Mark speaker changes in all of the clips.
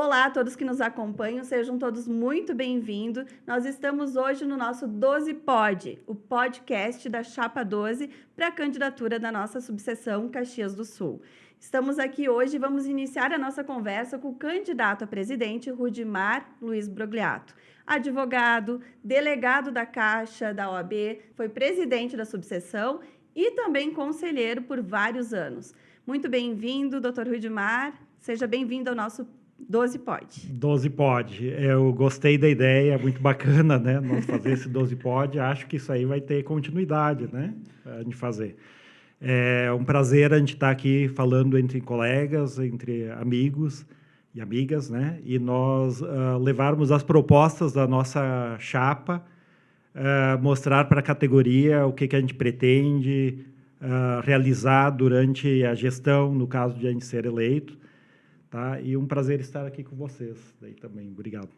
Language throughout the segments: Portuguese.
Speaker 1: Olá a todos que nos acompanham, sejam todos muito bem-vindos. Nós estamos hoje no nosso 12 Pod, o podcast da Chapa 12 para a candidatura da nossa subseção Caxias do Sul. Estamos aqui hoje e vamos iniciar a nossa conversa com o candidato a presidente, Rudimar Luiz Brogliato. Advogado, delegado da Caixa, da OAB, foi presidente da subseção e também conselheiro por vários anos. Muito bem-vindo, doutor Rudimar. Seja bem-vindo ao nosso 12 Pod.
Speaker 2: 12 Pod. Eu gostei da ideia, muito bacana, né? Nós fazer esse 12 Pod. Acho que isso aí vai ter continuidade, né? A gente fazer. É um prazer a gente estar aqui falando entre colegas, entre amigos e amigas, né? E nós levarmos as propostas da nossa chapa, mostrar para a categoria o que a gente pretende realizar durante a gestão, no caso de a gente ser eleito. Tá? E um prazer estar aqui com vocês daí também. Obrigado.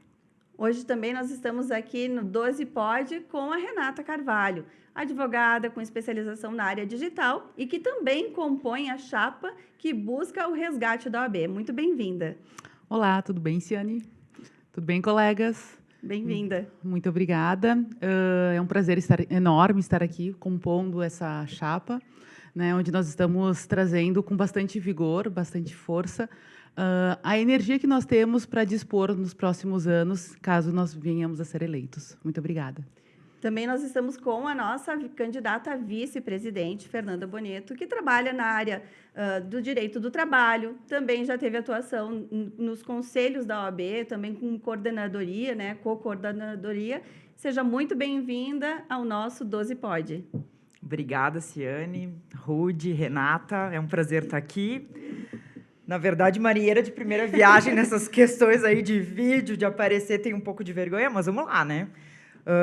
Speaker 1: Hoje também nós estamos aqui no 12 Pod com a Renata Carvalho, advogada com especialização na área digital e que também compõe a chapa que busca o resgate da OAB. Muito bem-vinda.
Speaker 3: Olá, tudo bem, Ciane? Tudo bem, colegas?
Speaker 1: Bem-vinda.
Speaker 3: Muito obrigada. É um prazer enorme estar aqui compondo essa chapa, né, onde nós estamos trazendo com bastante vigor, bastante força, a energia que nós temos para dispor nos próximos anos, caso nós venhamos a ser eleitos. Muito obrigada.
Speaker 1: Também nós estamos com a nossa candidata a vice-presidente, Fernanda Boneto, que trabalha na área do direito do trabalho, também já teve atuação nos conselhos da OAB, também com coordenadoria, né, co-coordenadoria. Seja muito bem-vinda ao nosso 12 Pod.
Speaker 4: Obrigada, Ciane, Rude, Renata, é um prazer estar aqui. Na verdade, marinheira de primeira viagem nessas questões aí de vídeo, de aparecer, tem um pouco de vergonha, mas vamos lá, né?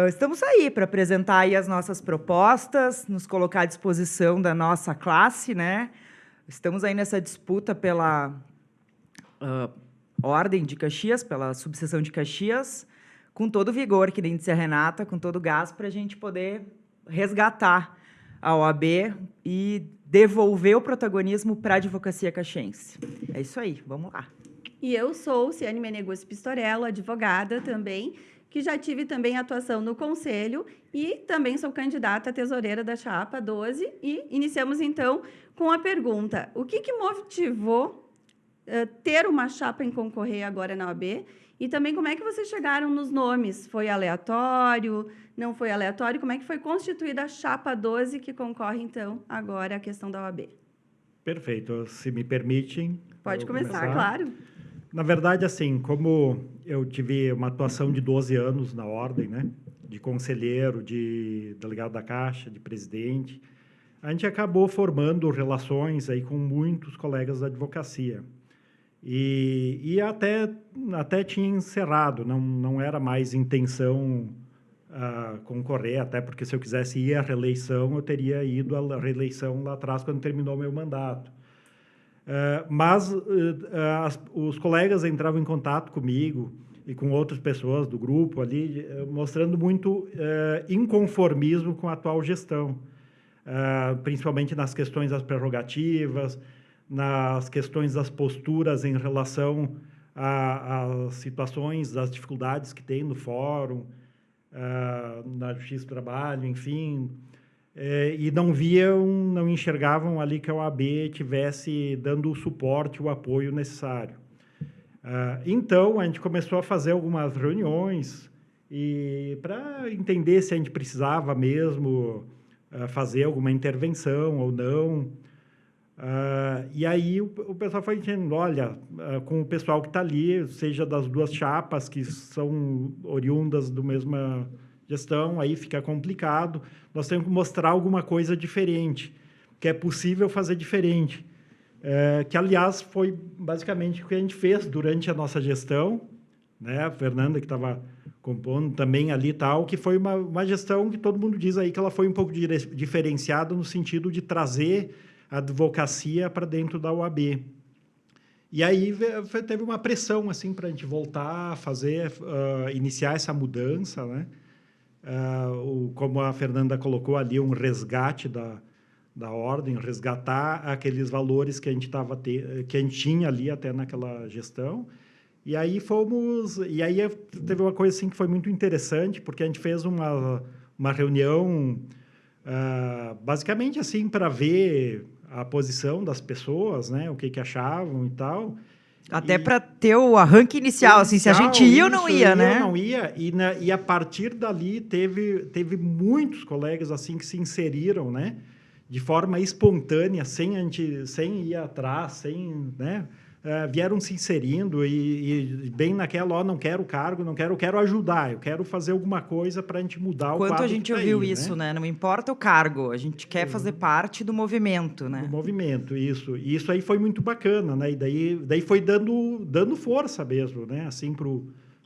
Speaker 4: Estamos aí para apresentar aí as nossas propostas, nos colocar à disposição da nossa classe, né? Estamos aí nessa disputa pela Ordem de Caxias, pela subseção de Caxias, com todo vigor, que nem disse a Renata, com todo o gás, para a gente poder resgatar a OAB e devolver o protagonismo para a advocacia caxiense. É isso aí, vamos lá.
Speaker 1: E eu sou Ciane Meneguzzi Pistorello, advogada também, que já tive também atuação no Conselho e também sou candidata a tesoureira da Chapa 12. E iniciamos, então, com a pergunta: o que motivou ter uma chapa em concorrer agora na OAB? E também como é que vocês chegaram nos nomes? Foi aleatório? Não foi aleatório? Como é que foi constituída a Chapa 12 que concorre, então, agora à questão da OAB?
Speaker 2: Perfeito. Se me permitem...
Speaker 1: Pode começar, claro.
Speaker 2: Na verdade, assim, como eu tive uma atuação de 12 anos na Ordem, né, de conselheiro, de delegado da Caixa, de presidente, a gente acabou formando relações aí com muitos colegas da advocacia. E até tinha encerrado, não era mais intenção concorrer, até porque se eu quisesse ir à reeleição, eu teria ido à reeleição lá atrás, quando terminou o meu mandato. Mas os colegas entravam em contato comigo e com outras pessoas do grupo ali, mostrando muito inconformismo com a atual gestão, principalmente nas questões das prerrogativas, nas questões das posturas em relação às situações, das dificuldades que tem no fórum, na Justiça do Trabalho, enfim, e não enxergavam ali que a OAB tivesse dando o suporte, o apoio necessário. Então, a gente começou a fazer algumas reuniões para entender se a gente precisava mesmo fazer alguma intervenção ou não. E aí o pessoal foi dizendo, olha, com o pessoal que está ali, seja das duas chapas que são oriundas da mesma gestão, aí fica complicado, nós temos que mostrar alguma coisa diferente, que é possível fazer diferente. Que, aliás, foi basicamente o que a gente fez durante a nossa gestão, né? A Fernanda, que estava compondo também ali e tal, que foi uma gestão que todo mundo diz aí que ela foi um pouco diferenciada no sentido de trazer a advocacia para dentro da OAB. E aí teve uma pressão assim, para a gente voltar a fazer, iniciar essa mudança, né? Como a Fernanda colocou ali, um resgate da ordem, resgatar aqueles valores que a gente tinha ali até naquela gestão E aí teve uma coisa assim que foi muito interessante, porque a gente fez uma reunião basicamente assim para ver a posição das pessoas, né, o que achavam e tal.
Speaker 4: Até para ter o arranque inicial, assim, se a gente ia ou não ia, né?
Speaker 2: Eu não ia, e a partir dali teve muitos colegas assim que se inseriram, né, de forma espontânea, sem ir atrás, né, vieram se inserindo e bem naquela, não quero cargo, eu quero ajudar, eu quero fazer alguma coisa para a gente mudar o quadro.
Speaker 4: Quanto a gente ouviu isso, né? Não importa o cargo, a gente quer fazer parte do movimento, né?
Speaker 2: Do movimento, isso. E isso aí foi muito bacana, né? E daí foi dando força mesmo, né? Assim,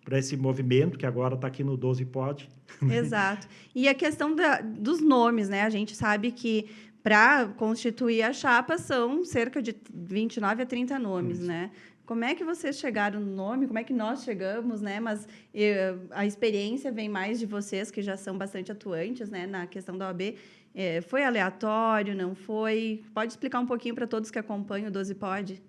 Speaker 2: para esse movimento que agora está aqui no 12 Pod.
Speaker 1: Exato. E a questão dos nomes, né? A gente sabe que para constituir a chapa são cerca de 29 a 30 nomes, né? Como é que vocês chegaram no nome? Como é que nós chegamos, né? Mas a experiência vem mais de vocês, que já são bastante atuantes, né? Na questão da OAB. Foi aleatório, não foi? Pode explicar um pouquinho para todos que acompanham o 12 Pod?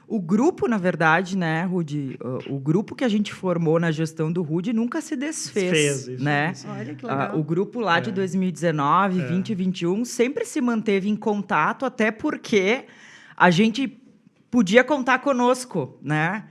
Speaker 4: O grupo, na verdade, né, Rudy? O grupo que a gente formou na gestão do Rudy nunca se desfez, né?
Speaker 1: Isso. Olha que legal.
Speaker 4: O grupo lá de 2019, 20 e 21 sempre se manteve em contato, até porque a gente podia contar conosco, né?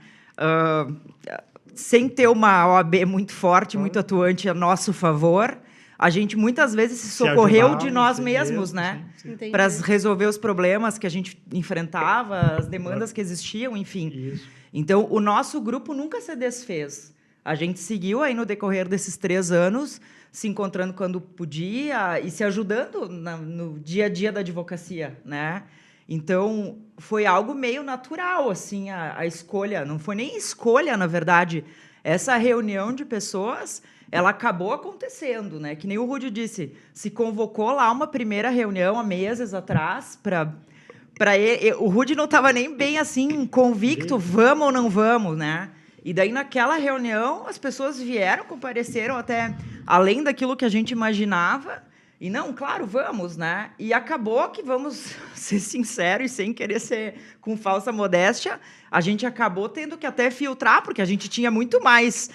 Speaker 4: Sem ter uma OAB muito forte, muito atuante a nosso favor, a gente muitas vezes se socorreu de nós mesmos, né? Para resolver os problemas que a gente enfrentava, as demandas que existiam, enfim.
Speaker 2: Isso.
Speaker 4: Então, o nosso grupo nunca se desfez. A gente seguiu aí no decorrer desses 3 anos, se encontrando quando podia e se ajudando no dia a dia da advocacia, né? Então, foi algo meio natural, assim, a escolha. Não foi nem escolha, na verdade. Essa reunião de pessoas, ela acabou acontecendo, né? Que nem o Rudy disse, se convocou lá uma primeira reunião há meses atrás para ele. O Rudy não estava nem bem assim convicto, vamos ou não vamos, né? E daí naquela reunião as pessoas vieram, compareceram até além daquilo que a gente imaginava. E não, claro, vamos, né? E acabou que, vamos ser sinceros e sem querer ser com falsa modéstia, a gente acabou tendo que até filtrar, porque a gente tinha muito mais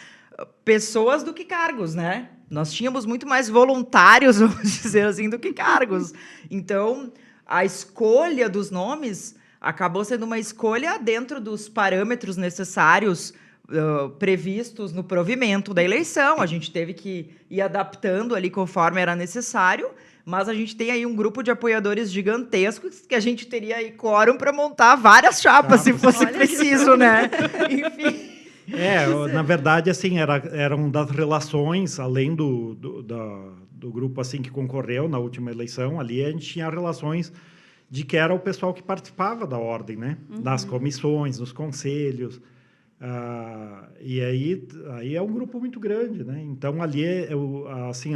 Speaker 4: pessoas do que cargos, né? Nós tínhamos muito mais voluntários, vamos dizer assim, do que cargos. Então, a escolha dos nomes acabou sendo uma escolha dentro dos parâmetros necessários previstos no provimento da eleição. A gente teve que ir adaptando ali conforme era necessário, mas a gente tem aí um grupo de apoiadores gigantescos que a gente teria aí quórum para montar várias chapas, se fosse preciso, né? Enfim...
Speaker 2: na verdade, assim, eram das relações, além do grupo assim que concorreu na última eleição, ali a gente tinha relações de que era o pessoal que participava da ordem, né? Das comissões, nos conselhos. E aí é um grupo muito grande, né? Então, ali, assim,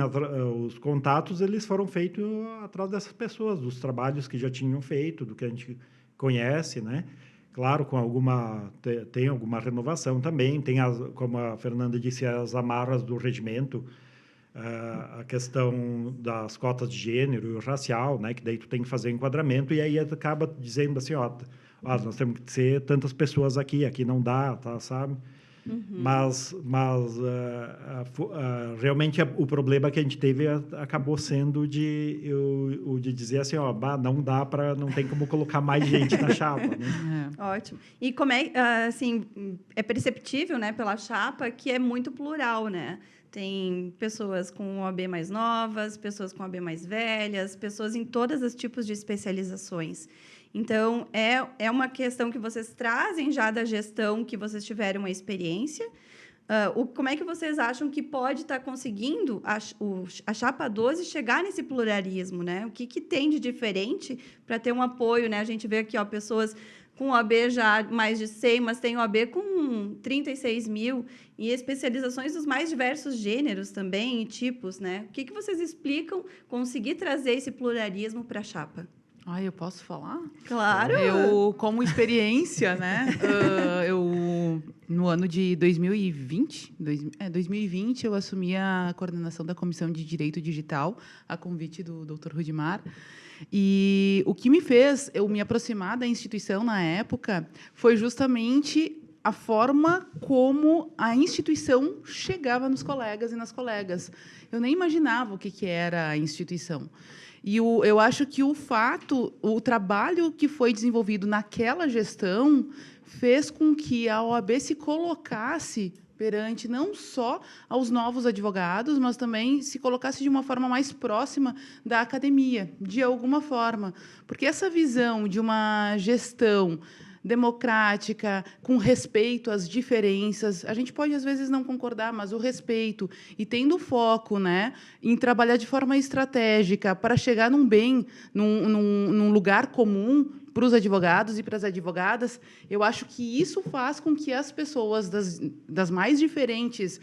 Speaker 2: os contatos eles foram feitos atrás dessas pessoas, dos trabalhos que já tinham feito, do que a gente conhece, né? Claro, tem alguma renovação também, tem, como a Fernanda disse, as amarras do regimento, a questão das cotas de gênero e o racial, né, que daí tu tem que fazer enquadramento, e aí acaba dizendo assim, nós temos que ser tantas pessoas aqui não dá, tá, sabe? Mas realmente o problema que a gente teve acabou sendo o de dizer assim, não dá não tem como colocar mais gente na chapa, né?
Speaker 1: Ótimo. E como assim, é perceptível, né, pela chapa que é muito plural, né? Tem pessoas com OAB mais novas, pessoas com OAB mais velhas, pessoas em todos os tipos de especializações. Então, é uma questão que vocês trazem já da gestão, que vocês tiveram uma experiência. Como é que vocês acham que pode estar conseguindo a Chapa 12 chegar nesse pluralismo, né? O que tem de diferente para ter um apoio, né? A gente vê aqui, pessoas com OAB já mais de 100, mas tem OAB com 36 mil e especializações dos mais diversos gêneros também e tipos, né? O que vocês explicam conseguir trazer esse pluralismo para a chapa?
Speaker 3: Eu posso falar?
Speaker 1: Claro!
Speaker 3: Eu, como experiência, né? No ano de 2020, eu assumi a coordenação da Comissão de Direito Digital, a convite do Dr. Rudimar. E o que me fez eu me aproximar da instituição na época foi justamente a forma como a instituição chegava nos colegas e nas colegas. Eu nem imaginava o que era a instituição. E eu acho que o trabalho que foi desenvolvido naquela gestão fez com que a OAB se colocasse perante não só aos novos advogados, mas também se colocasse de uma forma mais próxima da academia, de alguma forma. Porque essa visão de uma gestão democrática, com respeito às diferenças. A gente pode, às vezes, não concordar, mas o respeito, e tendo foco, né, em trabalhar de forma estratégica para chegar num bem, num lugar comum para os advogados e para as advogadas, eu acho que isso faz com que as pessoas dos mais diferentes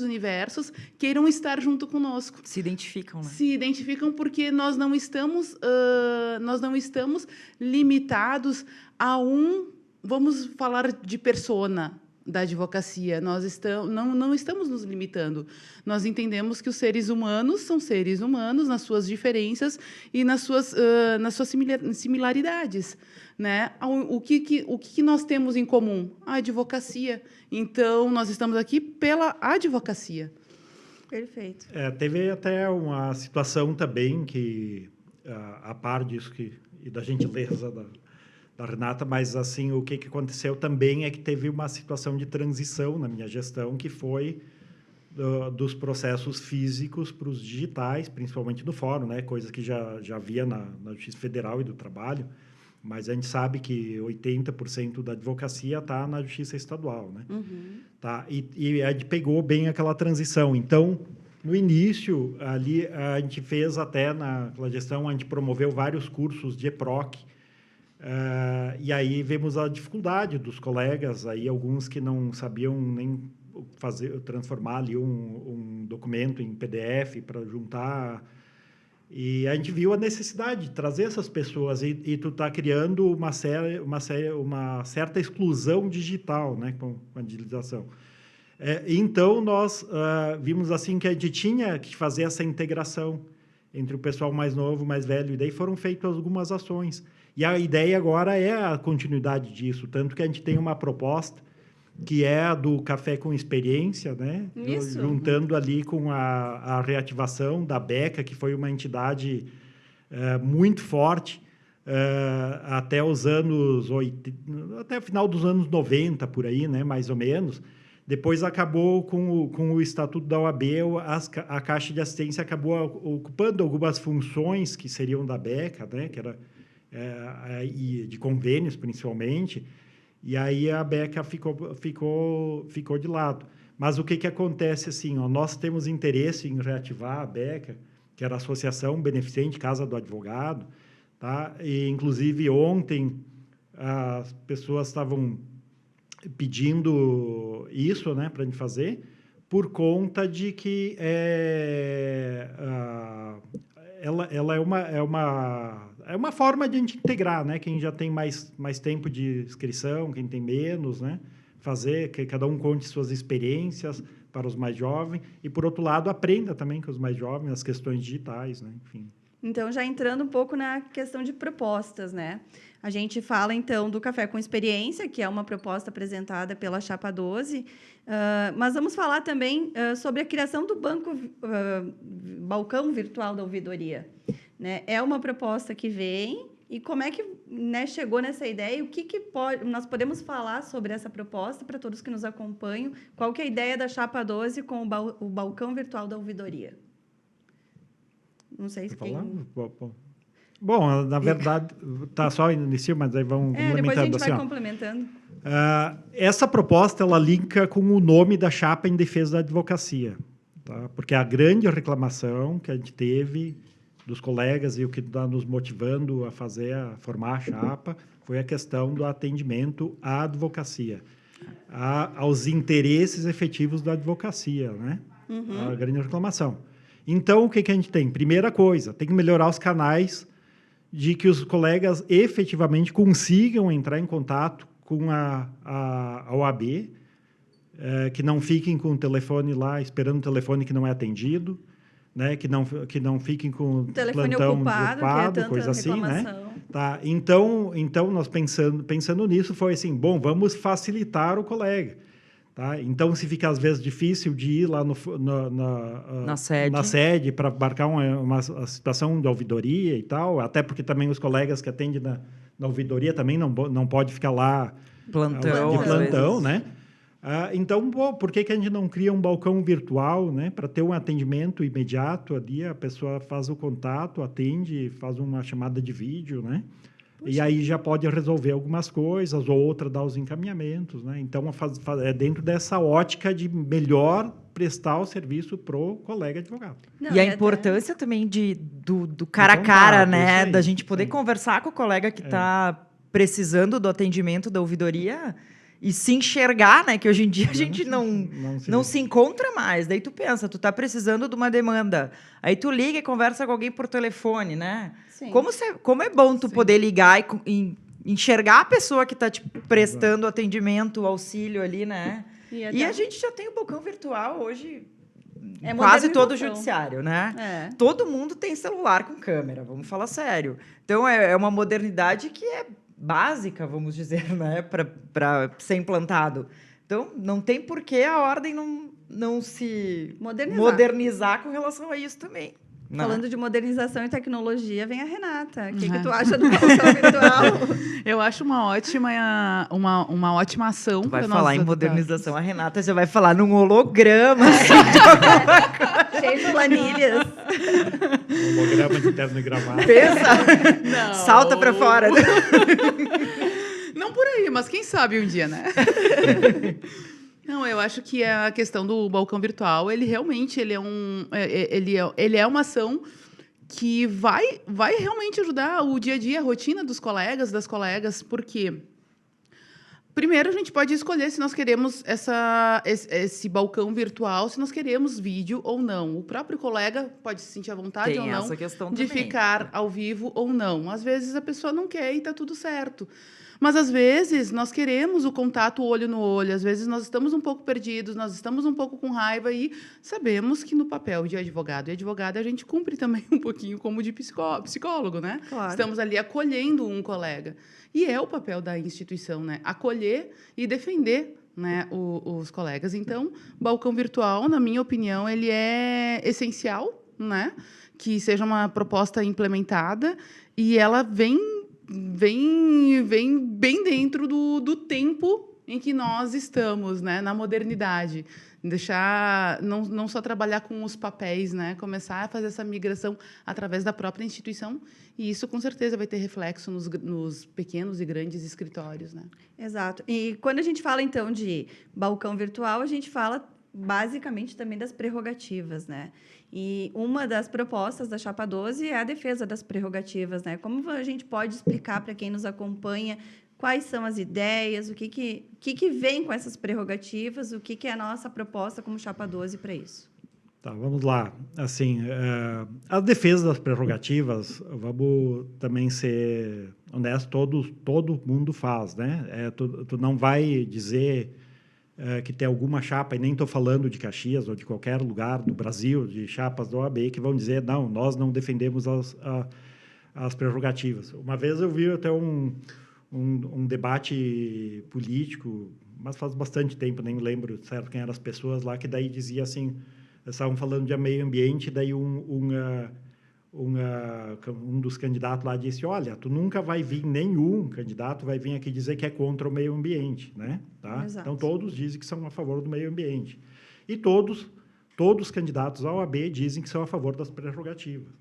Speaker 3: universos queiram estar junto conosco.
Speaker 4: Se identificam, né?
Speaker 3: Se identificam porque nós não estamos limitados a vamos falar de persona da advocacia. Nós não estamos nos limitando. Nós entendemos que os seres humanos são seres humanos nas suas diferenças e nas suas similaridades, né? O que nós temos em comum? A advocacia. Então, nós estamos aqui pela advocacia.
Speaker 1: Perfeito.
Speaker 2: Teve até uma situação também que, a par disso e da gentileza da Renata, mas assim, o que aconteceu também é que teve uma situação de transição na minha gestão, que foi dos processos físicos para os digitais, principalmente no fórum, né? Coisa que já havia na Justiça Federal e do Trabalho, mas a gente sabe que 80% da advocacia está na Justiça Estadual, né?
Speaker 1: Uhum.
Speaker 2: Tá? E a gente pegou bem aquela transição. Então, no início, ali, a gente fez até naquela gestão, a gente promoveu vários cursos de EPROC, e aí vemos a dificuldade dos colegas, aí alguns que não sabiam nem transformar ali um documento em PDF para juntar, e a gente viu a necessidade de trazer essas pessoas, e tu está criando uma certa exclusão digital, né, com a digitalização. Então, nós vimos assim que a gente tinha que fazer essa integração entre o pessoal mais novo e mais velho, e daí foram feitas algumas ações. E a ideia agora é a continuidade disso, tanto que a gente tem uma proposta que é a do Café com Experiência, né?
Speaker 1: Isso.
Speaker 2: Juntando ali com a reativação da Beca, que foi uma entidade muito forte até o final dos anos 90, por aí, né? Mais ou menos. Depois acabou com o Estatuto da OAB, a Caixa de Assistência acabou ocupando algumas funções que seriam da Beca, né? Que era e de convênios, principalmente, e aí a Beca ficou de lado. Mas o que acontece, assim, nós temos interesse em reativar a Beca, que era a Associação Beneficente Casa do Advogado, tá? E, inclusive, ontem, as pessoas estavam pedindo isso, né, para a gente fazer, por conta de que ela é uma forma de a gente integrar, né? Quem já tem mais tempo de inscrição, quem tem menos, né? Fazer que cada um conte suas experiências para os mais jovens e, por outro lado, aprenda também com os mais jovens as questões digitais, né? Enfim.
Speaker 1: Então, já entrando um pouco na questão de propostas, né? A gente fala, então, do Café com Experiência, que é uma proposta apresentada pela Chapa 12, mas vamos falar também sobre a criação do balcão virtual da ouvidoria, né? É uma proposta que vem, e como é que, né, chegou nessa ideia? O que nós podemos falar sobre essa proposta para todos que nos acompanham? Qual que é a ideia da Chapa 12 com o balcão virtual da ouvidoria? Não sei se
Speaker 2: Bom, na verdade, está só início, mas aí vamos complementando.
Speaker 1: Depois a gente
Speaker 2: assim,
Speaker 1: vai complementando.
Speaker 2: Essa proposta, ela linka com o nome da chapa em defesa da advocacia, tá? Porque a grande reclamação que a gente teve dos colegas e o que está nos motivando a formar a chapa foi a questão do atendimento à advocacia, aos interesses efetivos da advocacia, né? Uhum. A grande reclamação. Então, o que a gente tem? Primeira coisa, tem que melhorar os canais de que os colegas efetivamente consigam entrar em contato com a OAB, que não fiquem com o telefone lá, esperando o telefone que não é atendido, né? Que não fiquem com o
Speaker 1: telefone
Speaker 2: plantão
Speaker 1: ocupado,
Speaker 2: coisa assim, né? Tá? Então nós pensando nisso, foi assim, bom, vamos facilitar o colega. Tá? Então, se fica, às vezes, difícil de ir lá na sede para marcar uma situação de ouvidoria e tal, até porque também os colegas que atendem na ouvidoria também não pode ficar lá de plantão, né? Então, por que a gente não cria um balcão virtual, né, para ter um atendimento imediato ali? A pessoa faz o contato, atende, faz uma chamada de vídeo, né? Puxa. E aí já pode resolver algumas coisas, ou outra dar os encaminhamentos, né? Então, é dentro dessa ótica de melhor prestar o serviço para o colega advogado.
Speaker 4: E a importância também do cara a cara, né? Da gente poder conversar com o colega que está precisando do atendimento da ouvidoria e se enxergar, né? Que hoje em dia a gente não se encontra mais. Daí tu pensa, tu tá precisando de uma demanda. Aí tu liga e conversa com alguém por telefone, né? Sim. Como é bom tu poder ligar e enxergar a pessoa que tá te prestando atendimento, auxílio ali, né? E a gente já tem o balcão virtual hoje, quase todo o judiciário, né? Todo mundo tem celular com câmera, vamos falar sério. Então, é uma modernidade que é básica, vamos dizer, né? Para ser implantado. Então, não tem por que a ordem não se modernizar com relação a isso também. Não.
Speaker 1: Falando de modernização e tecnologia, vem a Renata. O que tu acha do balcão virtual?
Speaker 3: Eu acho uma ótima ação.
Speaker 4: Tu vai falar em modernização, a Renata já vai falar num holograma.
Speaker 1: Cheio de planilhas.
Speaker 2: Holograma de terno e gravata.
Speaker 4: Pensa! Não. Salta pra fora.
Speaker 3: Não por aí, mas quem sabe um dia, né? Não, eu acho que a questão do balcão virtual, ele realmente ele é uma ação que vai realmente ajudar o dia a dia, a rotina dos colegas, das colegas, porque primeiro a gente pode escolher se nós queremos esse balcão virtual, se nós queremos vídeo ou não. O próprio colega pode se sentir à vontade ou não de ficar ao vivo ou não. Às vezes a pessoa não quer e está tudo certo. Mas, às vezes, nós queremos o contato olho no olho, às vezes nós estamos um pouco perdidos, nós estamos um pouco com raiva e sabemos que no papel de advogado e advogada a gente cumpre também um pouquinho como de psicólogo, né?
Speaker 1: Claro.
Speaker 3: Estamos ali acolhendo um colega. E é o papel da instituição, né? Acolher e defender, né, os colegas. Então, balcão virtual, na minha opinião, ele é essencial, né? Que seja uma proposta implementada e ela vem bem dentro do tempo em que nós estamos, né? Na modernidade. Deixar, não só trabalhar com os papéis, né? Começar a fazer essa migração através da própria instituição, e isso, com certeza, vai ter reflexo nos pequenos e grandes escritórios, né?
Speaker 1: Exato. E quando a gente fala, então, de balcão virtual, a gente fala basicamente também das prerrogativas, né? E uma das propostas da Chapa 12 é a defesa das prerrogativas, né? Como a gente pode explicar para quem nos acompanha quais são as ideias, o que vem com essas prerrogativas, o que é a nossa proposta como Chapa 12 para isso?
Speaker 2: Tá, vamos lá. Assim, a defesa das prerrogativas, vamos também ser honestos, todo mundo faz, né? Tu não vai dizer que tem alguma chapa, e nem estou falando de Caxias ou de qualquer lugar do Brasil, de chapas da OAB, que vão dizer, não, nós não defendemos as prerrogativas. Uma vez eu vi até um debate político, mas faz bastante tempo, nem me lembro certo quem eram as pessoas lá, que daí dizia assim, estavam falando de meio ambiente, daí um dos candidatos lá disse, olha, tu nunca vai vir, nenhum candidato vai vir aqui dizer que é contra o meio ambiente, né? Tá? Então, todos dizem que são a favor do meio ambiente. E todos os candidatos à OAB dizem que são a favor das prerrogativas.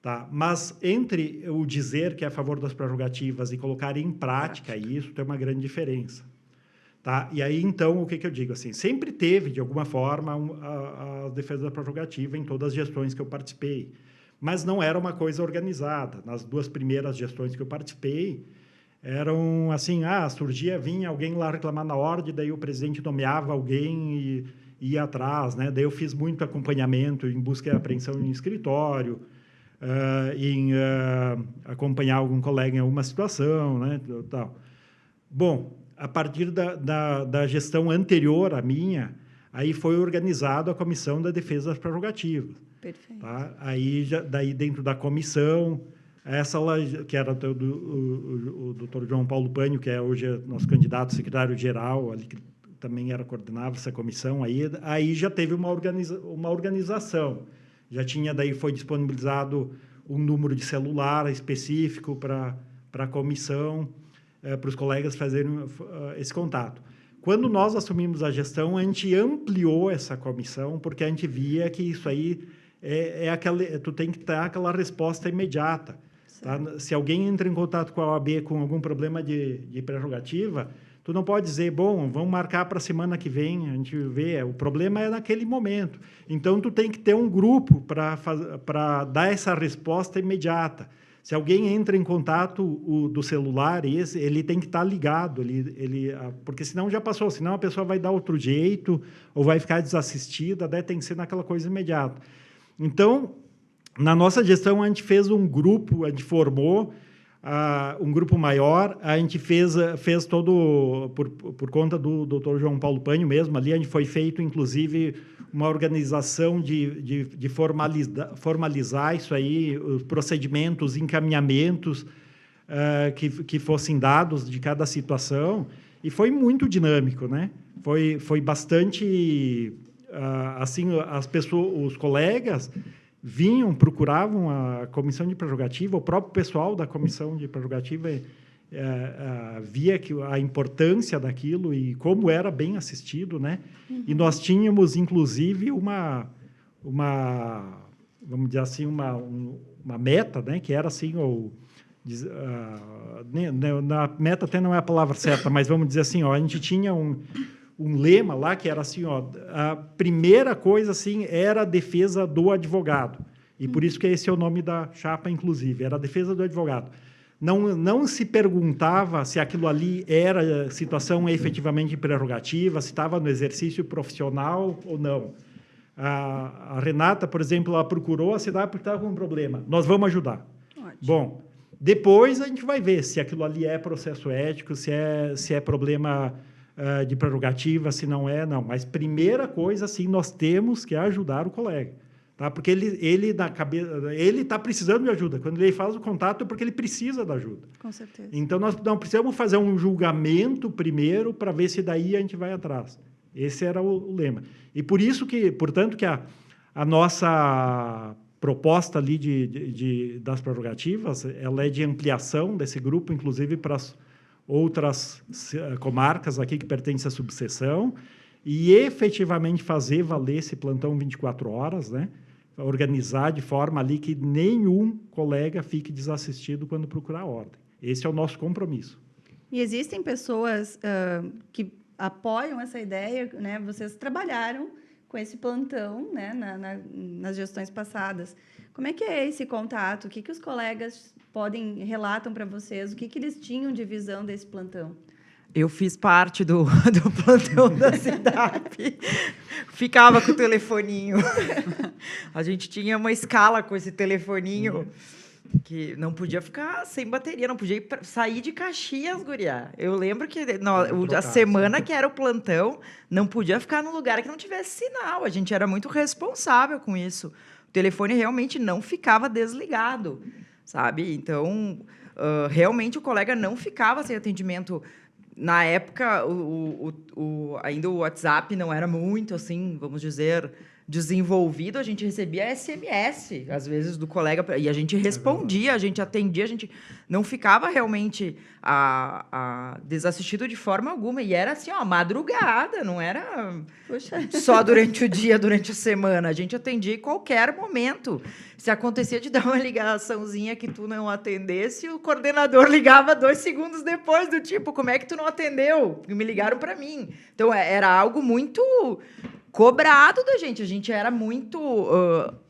Speaker 2: Tá? Mas, entre o dizer que é a favor das prerrogativas e colocar em prática isso, tem uma grande diferença. Tá? E aí, então, o que eu digo? Assim, sempre teve, de alguma forma, a defesa da prerrogativa em todas as gestões que eu participei. Mas não era uma coisa organizada. Nas 2 primeiras gestões que eu participei, eram assim, vinha alguém lá reclamar na ordem, daí o presidente nomeava alguém e ia atrás, né? Daí eu fiz muito acompanhamento em busca e apreensão em escritório, em acompanhar algum colega em alguma situação, né? Tal. Bom, a partir da gestão anterior à minha, aí foi organizado a Comissão da Defesa das Prerrogativas.
Speaker 1: Perfeito.
Speaker 2: Tá? Aí, daí, dentro da comissão, Essa lá, que era o doutor João Paulo Pânio, que é hoje nosso candidato secretário-geral, ali que também coordenava essa comissão, aí já teve uma organização. Já tinha, daí foi disponibilizado um número de celular específico para a comissão, para os colegas fazerem esse contato. Quando nós assumimos a gestão, a gente ampliou essa comissão, porque a gente via que isso aí tu tem que ter aquela resposta imediata. Tá? Se alguém entra em contato com a OAB com algum problema de prerrogativa, tu não pode dizer, bom, vamos marcar para a semana que vem, a gente vê, o problema é naquele momento. Então, tu tem que ter um grupo para dar essa resposta imediata. Se alguém entra em contato do celular, ele tem que estar ligado, porque senão já passou, senão a pessoa vai dar outro jeito ou vai ficar desassistida, daí tem que ser naquela coisa imediata. Então, na nossa gestão, a gente fez um grupo, a gente formou um grupo maior, a gente fez todo, por conta do doutor João Paulo Pânio mesmo, ali a gente foi feito, inclusive, uma organização de formalizar isso aí, os procedimentos, encaminhamentos que fossem dados de cada situação, e foi muito dinâmico, né? Foi bastante, assim, as pessoas, os colegas procuravam a comissão de prerrogativa, o próprio pessoal da comissão de prerrogativa via a importância daquilo e como era bem assistido, né? Uhum. E nós tínhamos, inclusive, vamos dizer assim, uma meta, né? Que era assim, na meta até não é a palavra certa, mas vamos dizer assim, a gente tinha um lema lá que era assim, a primeira coisa assim era a defesa do advogado. E por isso que esse é o nome da chapa, inclusive, era a defesa do advogado. Não se perguntava se aquilo ali era situação efetivamente prerrogativa, se estava no exercício profissional ou não. A Renata, por exemplo, ela procurou a cidade porque estava com um problema. Nós vamos ajudar. Ótimo. Bom, depois a gente vai ver se aquilo ali é processo ético, se é problema de prerrogativa, se não é, não. Mas, primeira coisa, sim, nós temos que ajudar o colega. Tá? Porque ele está precisando de ajuda. Quando ele faz o contato, é porque ele precisa da ajuda.
Speaker 1: Com certeza.
Speaker 2: Então, nós não precisamos fazer um julgamento primeiro para ver se daí a gente vai atrás. Esse era o lema. E portanto, que a nossa proposta ali das prerrogativas, ela é de ampliação desse grupo, inclusive para as outras comarcas aqui que pertencem à subseção, e efetivamente fazer valer esse plantão 24 horas, né? Organizar de forma ali que nenhum colega fique desassistido quando procurar a ordem. Esse é o nosso compromisso.
Speaker 1: E existem pessoas que apoiam essa ideia, né? Vocês trabalharam com esse plantão, né? Nas gestões passadas. Como é que é esse contato? O que os colegas relatam para vocês? O que eles tinham de visão desse plantão?
Speaker 4: Eu fiz parte do plantão da cidade. Ficava com o telefoninho. A gente tinha uma escala com esse telefoninho que não podia ficar sem bateria, não podia sair de Caxias, guria. Eu lembro que a semana que era o plantão, não podia ficar num lugar que não tivesse sinal. A gente era muito responsável com isso. O telefone realmente não ficava desligado, sabe? Então, realmente o colega não ficava sem atendimento. Na época, ainda o WhatsApp não era muito, assim, vamos dizer, desenvolvido. A gente recebia SMS, às vezes, do colega, e a gente respondia, a gente atendia, a gente não ficava realmente desassistido de forma alguma. E era assim, madrugada, não era só durante o dia, durante a semana. A gente atendia em qualquer momento. Se acontecia de dar uma ligaçãozinha que tu não atendesse, o coordenador ligava 2 segundos depois, do tipo, como é que tu não atendeu? Me ligaram para mim. Então, era algo muito cobrado da gente. A gente era muito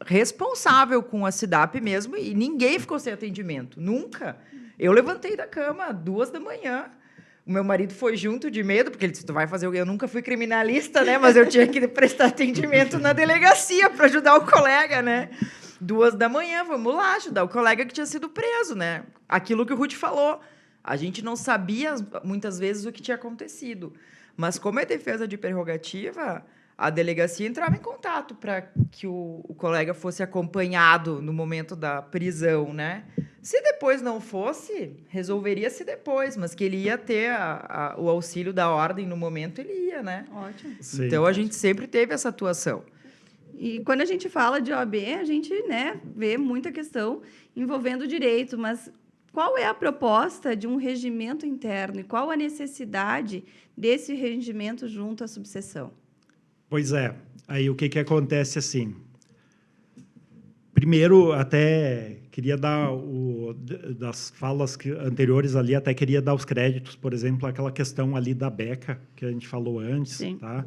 Speaker 4: responsável com a SIDAP mesmo, e ninguém ficou sem atendimento. Nunca. Eu levantei da cama 2 da manhã. O meu marido foi junto de medo, porque ele disse, tu vai fazer o quê? Eu nunca fui criminalista, né? Mas eu tinha que prestar atendimento na delegacia para ajudar o colega, né? 2 da manhã, vamos lá ajudar o colega que tinha sido preso, né? Aquilo que o Ruth falou. A gente não sabia, muitas vezes, o que tinha acontecido. Mas, como é defesa de prerrogativa, a delegacia entrava em contato para que o colega fosse acompanhado no momento da prisão, né? Se depois não fosse, resolveria-se depois, mas que ele ia ter o auxílio da ordem no momento, ele ia, né?
Speaker 1: Ótimo.
Speaker 2: Sim.
Speaker 4: Então, a gente sempre teve essa atuação.
Speaker 1: E quando a gente fala de OAB, a gente, né, vê muita questão envolvendo o direito, mas qual é a proposta de um regimento interno e qual a necessidade desse regimento junto à subseção?
Speaker 2: Pois é. Aí o que acontece assim? Primeiro, até queria dar das falas anteriores ali, até queria dar os créditos, por exemplo, aquela questão ali da Beca, que a gente falou antes,
Speaker 1: Sim.
Speaker 2: tá?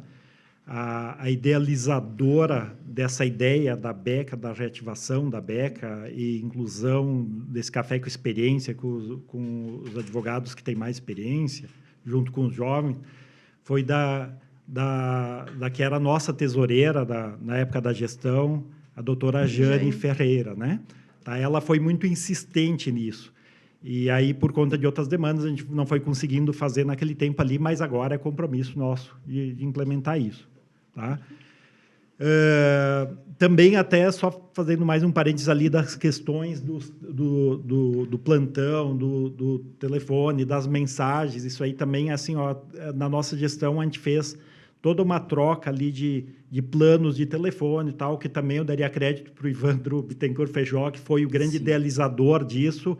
Speaker 2: A idealizadora dessa ideia da Beca, da reativação da Beca e inclusão desse café com experiência com os advogados que têm mais experiência, junto com os jovens, foi da que era a nossa tesoureira na época da gestão, a doutora Jane Ferreira, né? Tá? Ela foi muito insistente nisso. E aí, por conta de outras demandas, a gente não foi conseguindo fazer naquele tempo ali, mas agora é compromisso nosso de implementar isso. Tá? Também, até só fazendo mais um parênteses ali das questões do plantão, do telefone, das mensagens, isso aí também, assim, ó, na nossa gestão, a gente fez toda uma troca ali de planos de telefone e tal, que também eu daria crédito para o Ivandro Bittencourt Feijó, que foi o grande idealizador disso,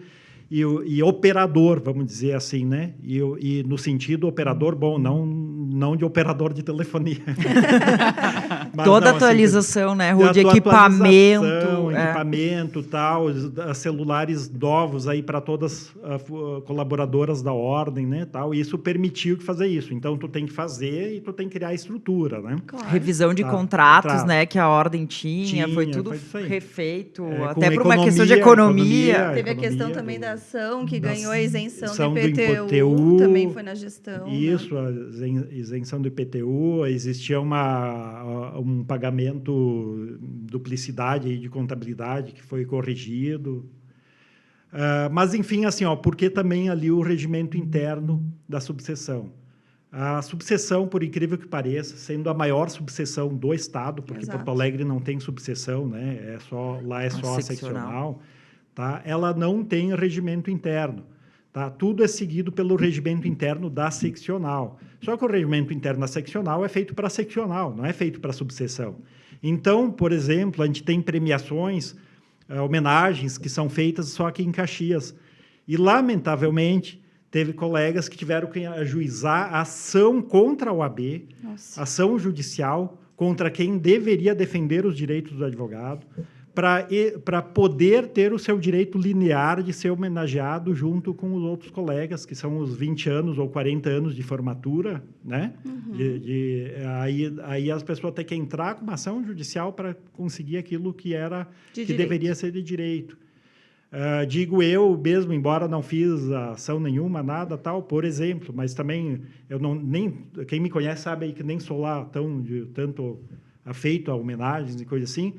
Speaker 2: e operador, vamos dizer assim, né? E no sentido operador, bom, não de operador de telefonia. Mas
Speaker 4: toda
Speaker 2: não,
Speaker 4: atualização,
Speaker 2: assim,
Speaker 4: né, Ru, de equipamento.
Speaker 2: Equipamento, tal, celulares novos aí para todas as colaboradoras da ordem, né, tal, e isso permitiu fazer isso. Então, tu tem que fazer e tu tem que criar a estrutura, né?
Speaker 1: Claro.
Speaker 4: Revisão de contratos, né, que a ordem tinha foi tudo refeito, até por uma questão de economia.
Speaker 1: Teve a questão também da ação, que ganhou a isenção do
Speaker 2: IPTU,
Speaker 1: também foi na gestão.
Speaker 2: Isso,
Speaker 1: né?
Speaker 2: A isenção do IPTU, existia um pagamento, duplicidade aí de contabilidade que foi corrigido. Mas, enfim, assim, ó, porque também ali o regimento interno da subseção. A subseção, por incrível que pareça, sendo a maior subseção do Estado, porque
Speaker 1: Exato.
Speaker 2: Porto Alegre não tem subseção, né? Lá é só a seccional. Tá? Ela não tem regimento interno. Tá? Tudo é seguido pelo regimento interno da seccional. Só que o regimento interno da seccional é feito para a seccional, não é feito para a subseção. Então, por exemplo, a gente tem premiações, homenagens que são feitas só aqui em Caxias. E, lamentavelmente, teve colegas que tiveram que ajuizar a ação contra a OAB, ação judicial, contra quem deveria defender os direitos do advogado, para poder ter o seu direito linear de ser homenageado junto com os outros colegas, que são os 20 anos ou 40 anos de formatura, né? Aí as pessoas têm que entrar com uma ação judicial para conseguir aquilo que deveria ser de direito. Digo eu mesmo, embora não fiz ação nenhuma, nada tal, por exemplo, mas também quem me conhece sabe aí que nem sou lá tanto afeito a homenagens e coisa assim.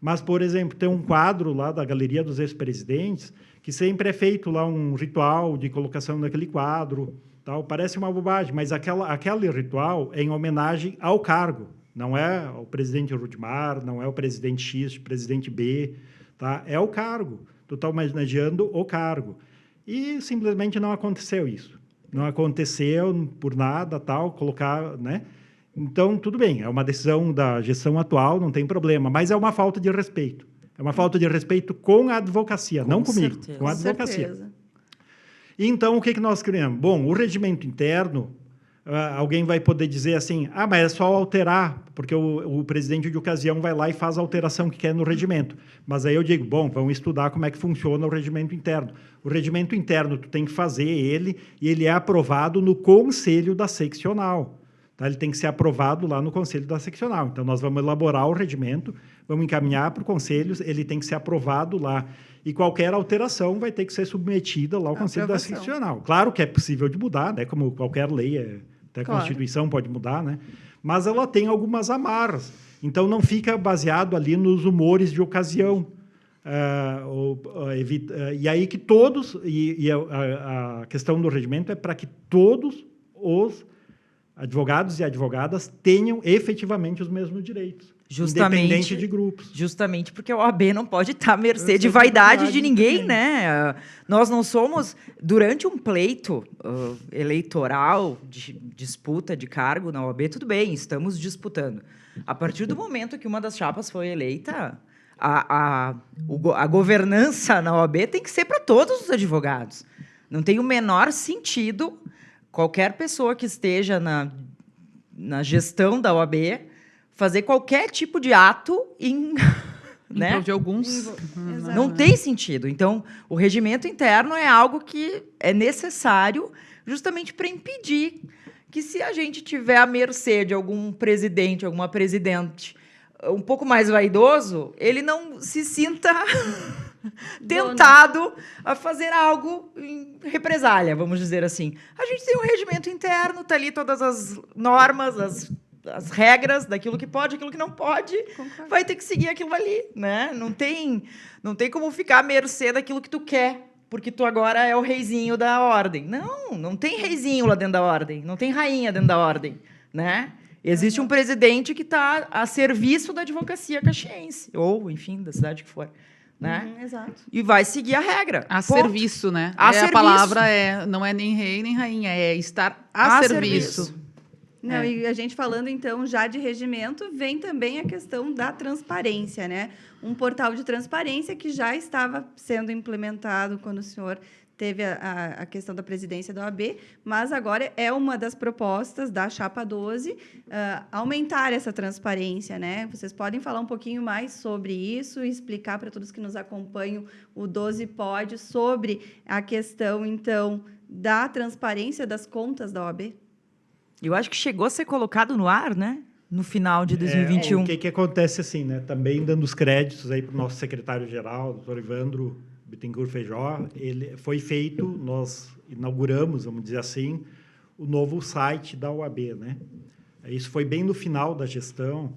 Speaker 2: Mas, por exemplo, tem um quadro lá da Galeria dos Ex-Presidentes que sempre é feito lá um ritual de colocação daquele quadro, tal. Parece uma bobagem, mas aquele ritual é em homenagem ao cargo. Não é ao presidente Rudimar, não é o presidente X, o presidente B, tá? É o cargo. Tu está homenageando o cargo. E simplesmente não aconteceu isso. Não aconteceu por nada, tal, colocar, né? Então, tudo bem, é uma decisão da gestão atual, não tem problema, mas é uma falta de respeito. É uma falta de respeito com a advocacia, não comigo, com a advocacia. E então, o que nós criamos? Bom, o regimento interno, alguém vai poder dizer assim, mas é só alterar, porque o presidente de ocasião vai lá e faz a alteração que quer no regimento. Mas aí eu digo, bom, vamos estudar como é que funciona o regimento interno. O regimento interno, tu tem que fazer ele, e ele é aprovado no conselho da seccional. Tá? Ele tem que ser aprovado lá no Conselho da Seccional. Então, nós vamos elaborar o regimento, vamos encaminhar para o Conselho, ele tem que ser aprovado lá. E qualquer alteração vai ter que ser submetida lá ao Conselho da Seccional. Claro que é possível de mudar, né? Como qualquer lei, até a Constituição pode mudar, né? Mas ela tem algumas amarras. Então, não fica baseado ali nos humores de ocasião. E aí que todos... a questão do regimento é para que todos os advogados e advogadas tenham efetivamente os mesmos direitos, independente de grupos.
Speaker 4: Justamente porque a OAB não pode estar à mercê de vaidade de ninguém, né? Nós não somos, durante um pleito eleitoral, de disputa de cargo na OAB, tudo bem, estamos disputando. A partir do momento que uma das chapas foi eleita, a governança na OAB tem que ser para todos os advogados. Não tem o menor sentido qualquer pessoa que esteja na gestão da OAB fazer qualquer tipo de ato
Speaker 3: Em prol de alguns.
Speaker 4: Não tem sentido. Então, o regimento interno é algo que é necessário justamente para impedir que, se a gente tiver à mercê de algum presidente, alguma presidente um pouco mais vaidoso, ele não se sinta tentado a fazer algo em represália, vamos dizer assim. A gente tem um regimento interno, está ali todas as normas, as regras daquilo que pode, aquilo que não pode, vai ter que seguir aquilo ali, né? Não tem como ficar à mercê daquilo que tu quer, porque tu agora é o reizinho da ordem. Não tem reizinho lá dentro da ordem, não tem rainha dentro da ordem, né? Existe um presidente que está a serviço da advocacia caxiense, ou, enfim, da cidade que for, né?
Speaker 1: Exato.
Speaker 4: E vai seguir a regra.
Speaker 3: A
Speaker 4: Ponto.
Speaker 3: serviço, né?
Speaker 4: A
Speaker 3: A palavra não é nem rei nem rainha, é estar a serviço.
Speaker 1: Não, e a gente falando, então, já de regimento, vem também a questão da transparência, né? Um portal de transparência que já estava sendo implementado quando o senhor teve a questão da presidência da OAB, mas agora é uma das propostas da Chapa 12 aumentar essa transparência, né? Vocês podem falar um pouquinho mais sobre isso e explicar para todos que nos acompanham o 12 Pod sobre a questão, então, da transparência das contas da OAB?
Speaker 4: Eu acho que chegou a ser colocado no ar, né? No final de 2021.
Speaker 2: O que acontece assim, né? Também dando os créditos aí para o nosso secretário-geral, doutor Evandro Bittencourt Feijó, foi feito, nós inauguramos, vamos dizer assim, o novo site da OAB, né? Isso foi bem no final da gestão,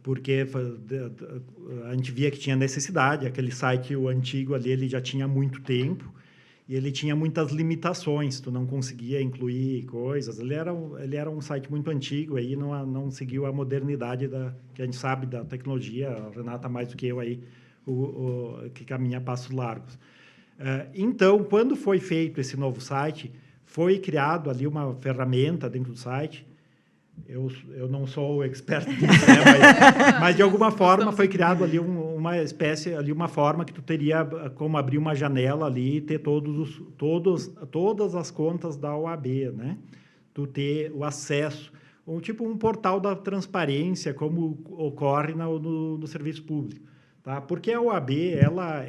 Speaker 2: porque a gente via que tinha necessidade, aquele site, o antigo ali, ele já tinha muito tempo, e ele tinha muitas limitações, tu não conseguia incluir coisas. Ele era um site muito antigo, aí não seguiu a modernidade que a gente sabe da tecnologia, a Renata mais do que eu aí, que caminha a passos largos. Então, quando foi feito esse novo site, foi criado ali uma ferramenta dentro do site. Eu não sou expert nisso, né? mas de alguma forma foi criado ali uma espécie, ali uma forma que tu teria como abrir uma janela ali e ter todas as contas da OAB, né? Tu ter o acesso, tipo um portal da transparência, como ocorre no serviço público, tá? Porque a OAB ela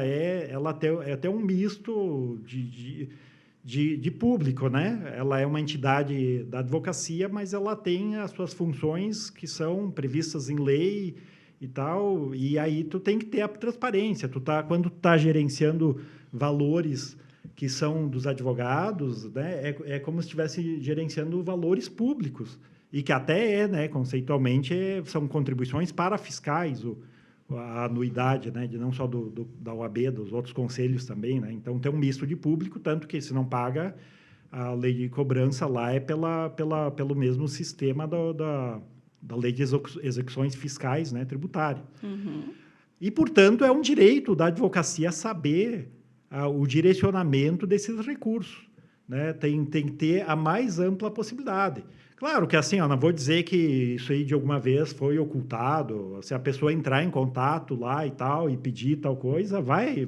Speaker 2: é até um misto de público, né? Ela é uma entidade da advocacia, mas ela tem as suas funções que são previstas em lei e tal, e aí tu tem que ter a transparência. Quando tu tá gerenciando valores que são dos advogados, né? É como se estivesse gerenciando valores públicos, e que até né? Conceitualmente, são contribuições para fiscais, a anuidade, né, de não só da OAB, dos outros conselhos também, né? Então tem um misto de público, tanto que se não paga, a lei de cobrança lá é pelo mesmo sistema da lei de execuções fiscais, né, tributária.
Speaker 1: Uhum.
Speaker 2: E, portanto, é um direito da advocacia saber o direcionamento desses recursos, né? Tem que ter a mais ampla possibilidade. Claro que assim, não vou dizer que isso aí de alguma vez foi ocultado. Se a pessoa entrar em contato lá e tal e pedir tal coisa, vai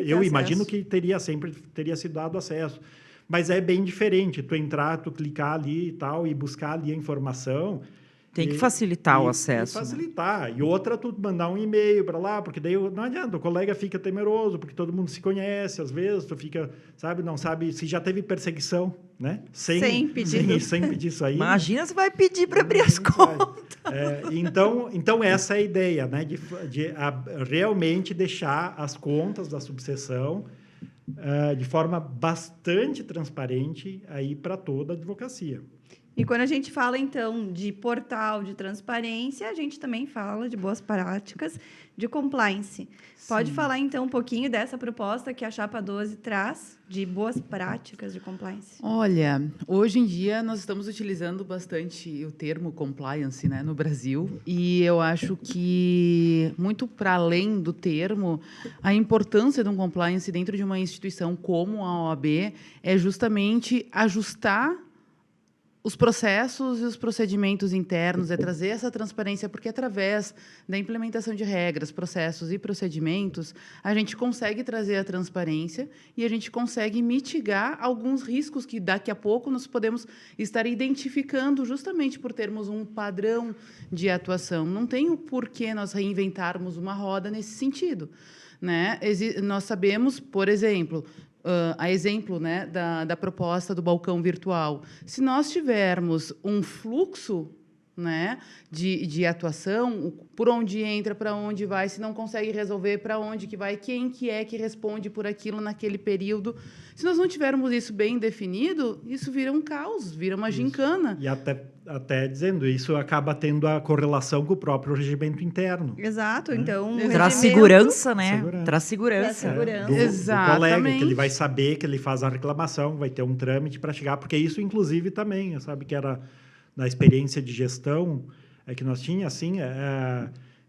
Speaker 2: eu imagino que sempre teria sido dado acesso. Mas é bem diferente, tu entrar, tu clicar ali e tal e buscar ali a informação.
Speaker 4: Tem que facilitar o acesso.
Speaker 2: Facilitar. Né? E outra, tu mandar um e-mail para lá, porque daí não adianta, o colega fica temeroso, porque todo mundo se conhece, às vezes tu fica, não sabe se já teve perseguição, né? Sem pedir isso aí.
Speaker 4: Imagina, né? Se vai pedir para abrir as contas.
Speaker 2: Então, essa é a ideia, né? De realmente deixar as contas da subseção de forma bastante transparente aí para toda a advocacia.
Speaker 1: E quando a gente fala, então, de portal de transparência, a gente também fala de boas práticas de compliance. Pode falar, então, um pouquinho dessa proposta que a Chapa 12 traz de boas práticas de compliance?
Speaker 3: Olha, hoje em dia nós estamos utilizando bastante o termo compliance, né, no Brasil, e eu acho que, muito para além do termo, a importância de um compliance dentro de uma instituição como a OAB é justamente ajustar os processos e os procedimentos internos, é trazer essa transparência, porque através da implementação de regras, processos e procedimentos, a gente consegue trazer a transparência e a gente consegue mitigar alguns riscos que daqui a pouco nós podemos estar identificando justamente por termos um padrão de atuação. Não tem o porquê nós reinventarmos uma roda nesse sentido, né? Nós sabemos, por exemplo, a exemplo, né, da proposta do balcão virtual. Se nós tivermos um fluxo, né, de atuação, por onde entra, para onde vai, se não consegue resolver, para onde que vai, quem que é que responde por aquilo naquele período. Se nós não tivermos isso bem definido, isso vira um caos, vira uma gincana.
Speaker 2: E até dizendo, isso acaba tendo a correlação com o próprio regimento interno.
Speaker 1: Exato, então...
Speaker 4: Traz
Speaker 1: regimento-
Speaker 4: segurança, né?
Speaker 2: Segurança.
Speaker 4: Traz segurança.
Speaker 1: Traz segurança.
Speaker 2: Do colega,
Speaker 3: Exatamente.
Speaker 2: que ele vai saber que ele faz a reclamação, vai ter um trâmite para chegar, porque isso, inclusive, também, sabe, que era na experiência de gestão que nós tínhamos, assim,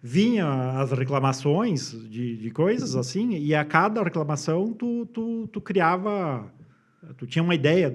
Speaker 2: vinha as reclamações de coisas, assim, e a cada reclamação tu criava, tu tinha uma ideia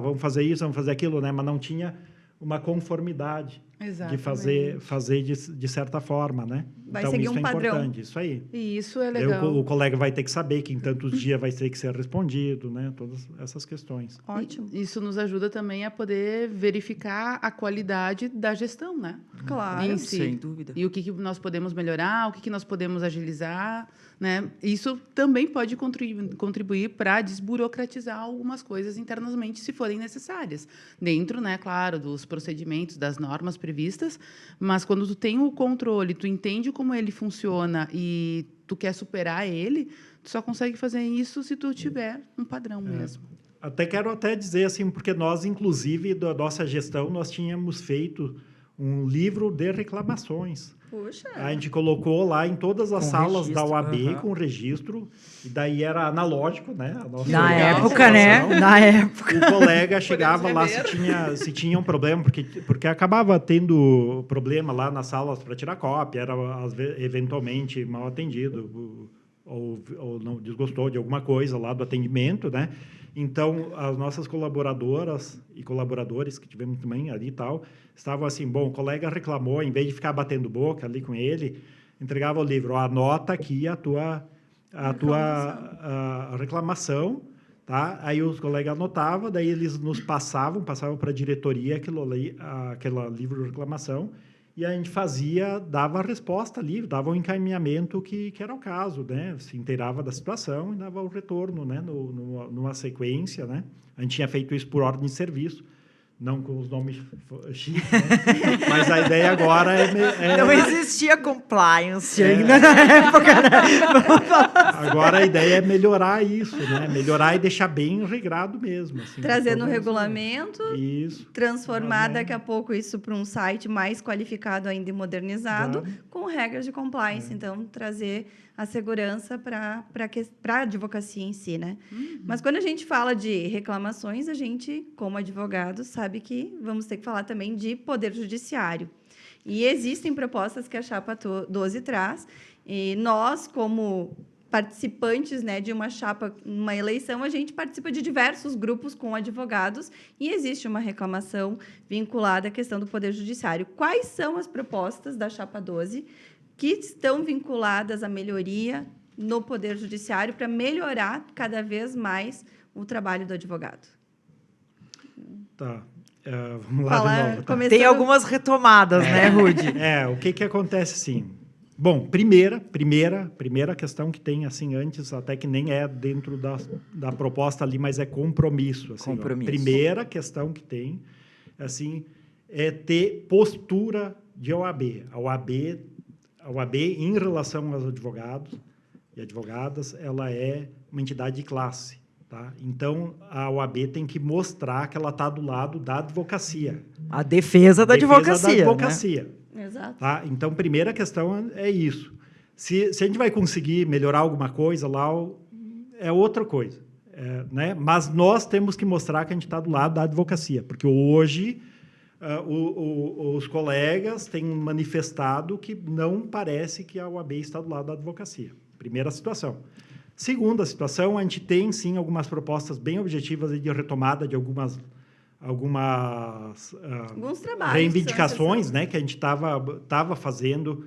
Speaker 2: vamos fazer isso, vamos fazer aquilo, né? Mas não tinha uma conformidade de fazer de certa forma, né?
Speaker 1: Vai
Speaker 2: então,
Speaker 1: seguir
Speaker 2: isso
Speaker 1: um
Speaker 2: é
Speaker 1: padrão.
Speaker 2: importante, isso aí.
Speaker 3: E isso é
Speaker 2: Daí
Speaker 3: legal.
Speaker 2: o colega vai ter que saber que em tantos dias vai ter que ser respondido, né? Todas essas questões.
Speaker 1: Ótimo.
Speaker 3: Isso nos ajuda também a poder verificar a qualidade da gestão, né?
Speaker 1: Claro.
Speaker 3: Em si.
Speaker 4: Sem dúvida.
Speaker 3: E o que nós podemos melhorar, o que nós podemos agilizar, né? Isso também pode contribuir para desburocratizar algumas coisas internamente, se forem necessárias. Dentro, né, claro, dos procedimentos, das normas previstas, mas quando tu tem o controle, tu entende como ele funciona e tu quer superar ele, tu só consegue fazer isso se tu tiver um padrão mesmo.
Speaker 2: Quero dizer assim, porque nós, inclusive, da nossa gestão, nós tínhamos feito um livro de reclamações.
Speaker 1: Puxa.
Speaker 2: A gente colocou lá em todas as
Speaker 4: Com
Speaker 2: salas da
Speaker 4: registro,
Speaker 2: OAB com registro, e daí era analógico, né? A nossa
Speaker 4: Na
Speaker 3: legal.
Speaker 4: época, né?
Speaker 2: situação.
Speaker 4: Na época.
Speaker 2: O colega chegava
Speaker 3: Podemos
Speaker 2: lá se tinha um problema, porque acabava tendo problema lá nas salas para tirar cópia, era eventualmente mal atendido, ou não desgostou de alguma coisa lá do atendimento, né? Então, as nossas colaboradoras e colaboradores que tivemos também ali e tal, estavam assim, bom, o colega reclamou, em vez de ficar batendo boca ali com ele, entregava o livro, anota aqui a tua reclamação, tá? Aí os colegas anotavam, daí eles nos passavam para a diretoria aquele livro de reclamação, e a gente dava a resposta ali, dava o encaminhamento que era o caso, né? Se inteirava da situação e dava o retorno, né? Numa sequência, né? A gente tinha feito isso por ordem de serviço, não com os nomes chiques, né? Mas a ideia agora
Speaker 4: Não existia compliance ainda na época, né?
Speaker 2: Agora a ideia é melhorar isso, né? Melhorar e deixar bem regrado mesmo. Assim,
Speaker 1: Trazer no
Speaker 2: todas-
Speaker 1: regulamento,
Speaker 2: Isso.
Speaker 1: transformar
Speaker 2: Amém.
Speaker 1: daqui a pouco isso para um site mais qualificado ainda e modernizado,
Speaker 2: Claro.
Speaker 1: com regras de compliance. Então, trazer a segurança para a advocacia em si, né? Mas quando a gente fala de reclamações, a gente, como advogado, sabe que vamos ter que falar também de poder judiciário. E existem propostas que a Chapa 12 traz, e nós, como participantes, né, de uma chapa, uma eleição, a gente participa de diversos grupos com advogados e existe uma reclamação vinculada à questão do Poder Judiciário. Quais são as propostas da Chapa 12 que estão vinculadas à melhoria no Poder Judiciário para melhorar cada vez mais o trabalho do advogado?
Speaker 2: Tá. Vamos lá de novo. Tá?
Speaker 1: Começando-
Speaker 4: Tem algumas retomadas, né, Rudy?
Speaker 2: O que acontece, sim? Bom, primeira questão que tem, assim, antes, até que nem é dentro da proposta ali, mas é compromisso. Assim,
Speaker 4: Compromisso.
Speaker 2: Primeira questão que tem, assim, é ter postura de OAB. A OAB, em relação aos advogados e advogadas, ela é uma entidade de classe. Tá? Então, a OAB tem que mostrar que ela está do lado da advocacia.
Speaker 4: A defesa da advocacia.
Speaker 2: Né?
Speaker 1: Exato.
Speaker 2: Tá? Então, primeira questão é isso. Se a gente vai conseguir melhorar alguma coisa lá, é outra coisa. Né? Mas nós temos que mostrar que a gente está do lado da advocacia, porque hoje os colegas têm manifestado que não parece que a OAB está do lado da advocacia. Primeira situação. Segunda situação, a gente tem, sim, algumas propostas bem objetivas de retomada de alguns
Speaker 1: trabalhos,
Speaker 2: reivindicações, né, que a gente estava fazendo.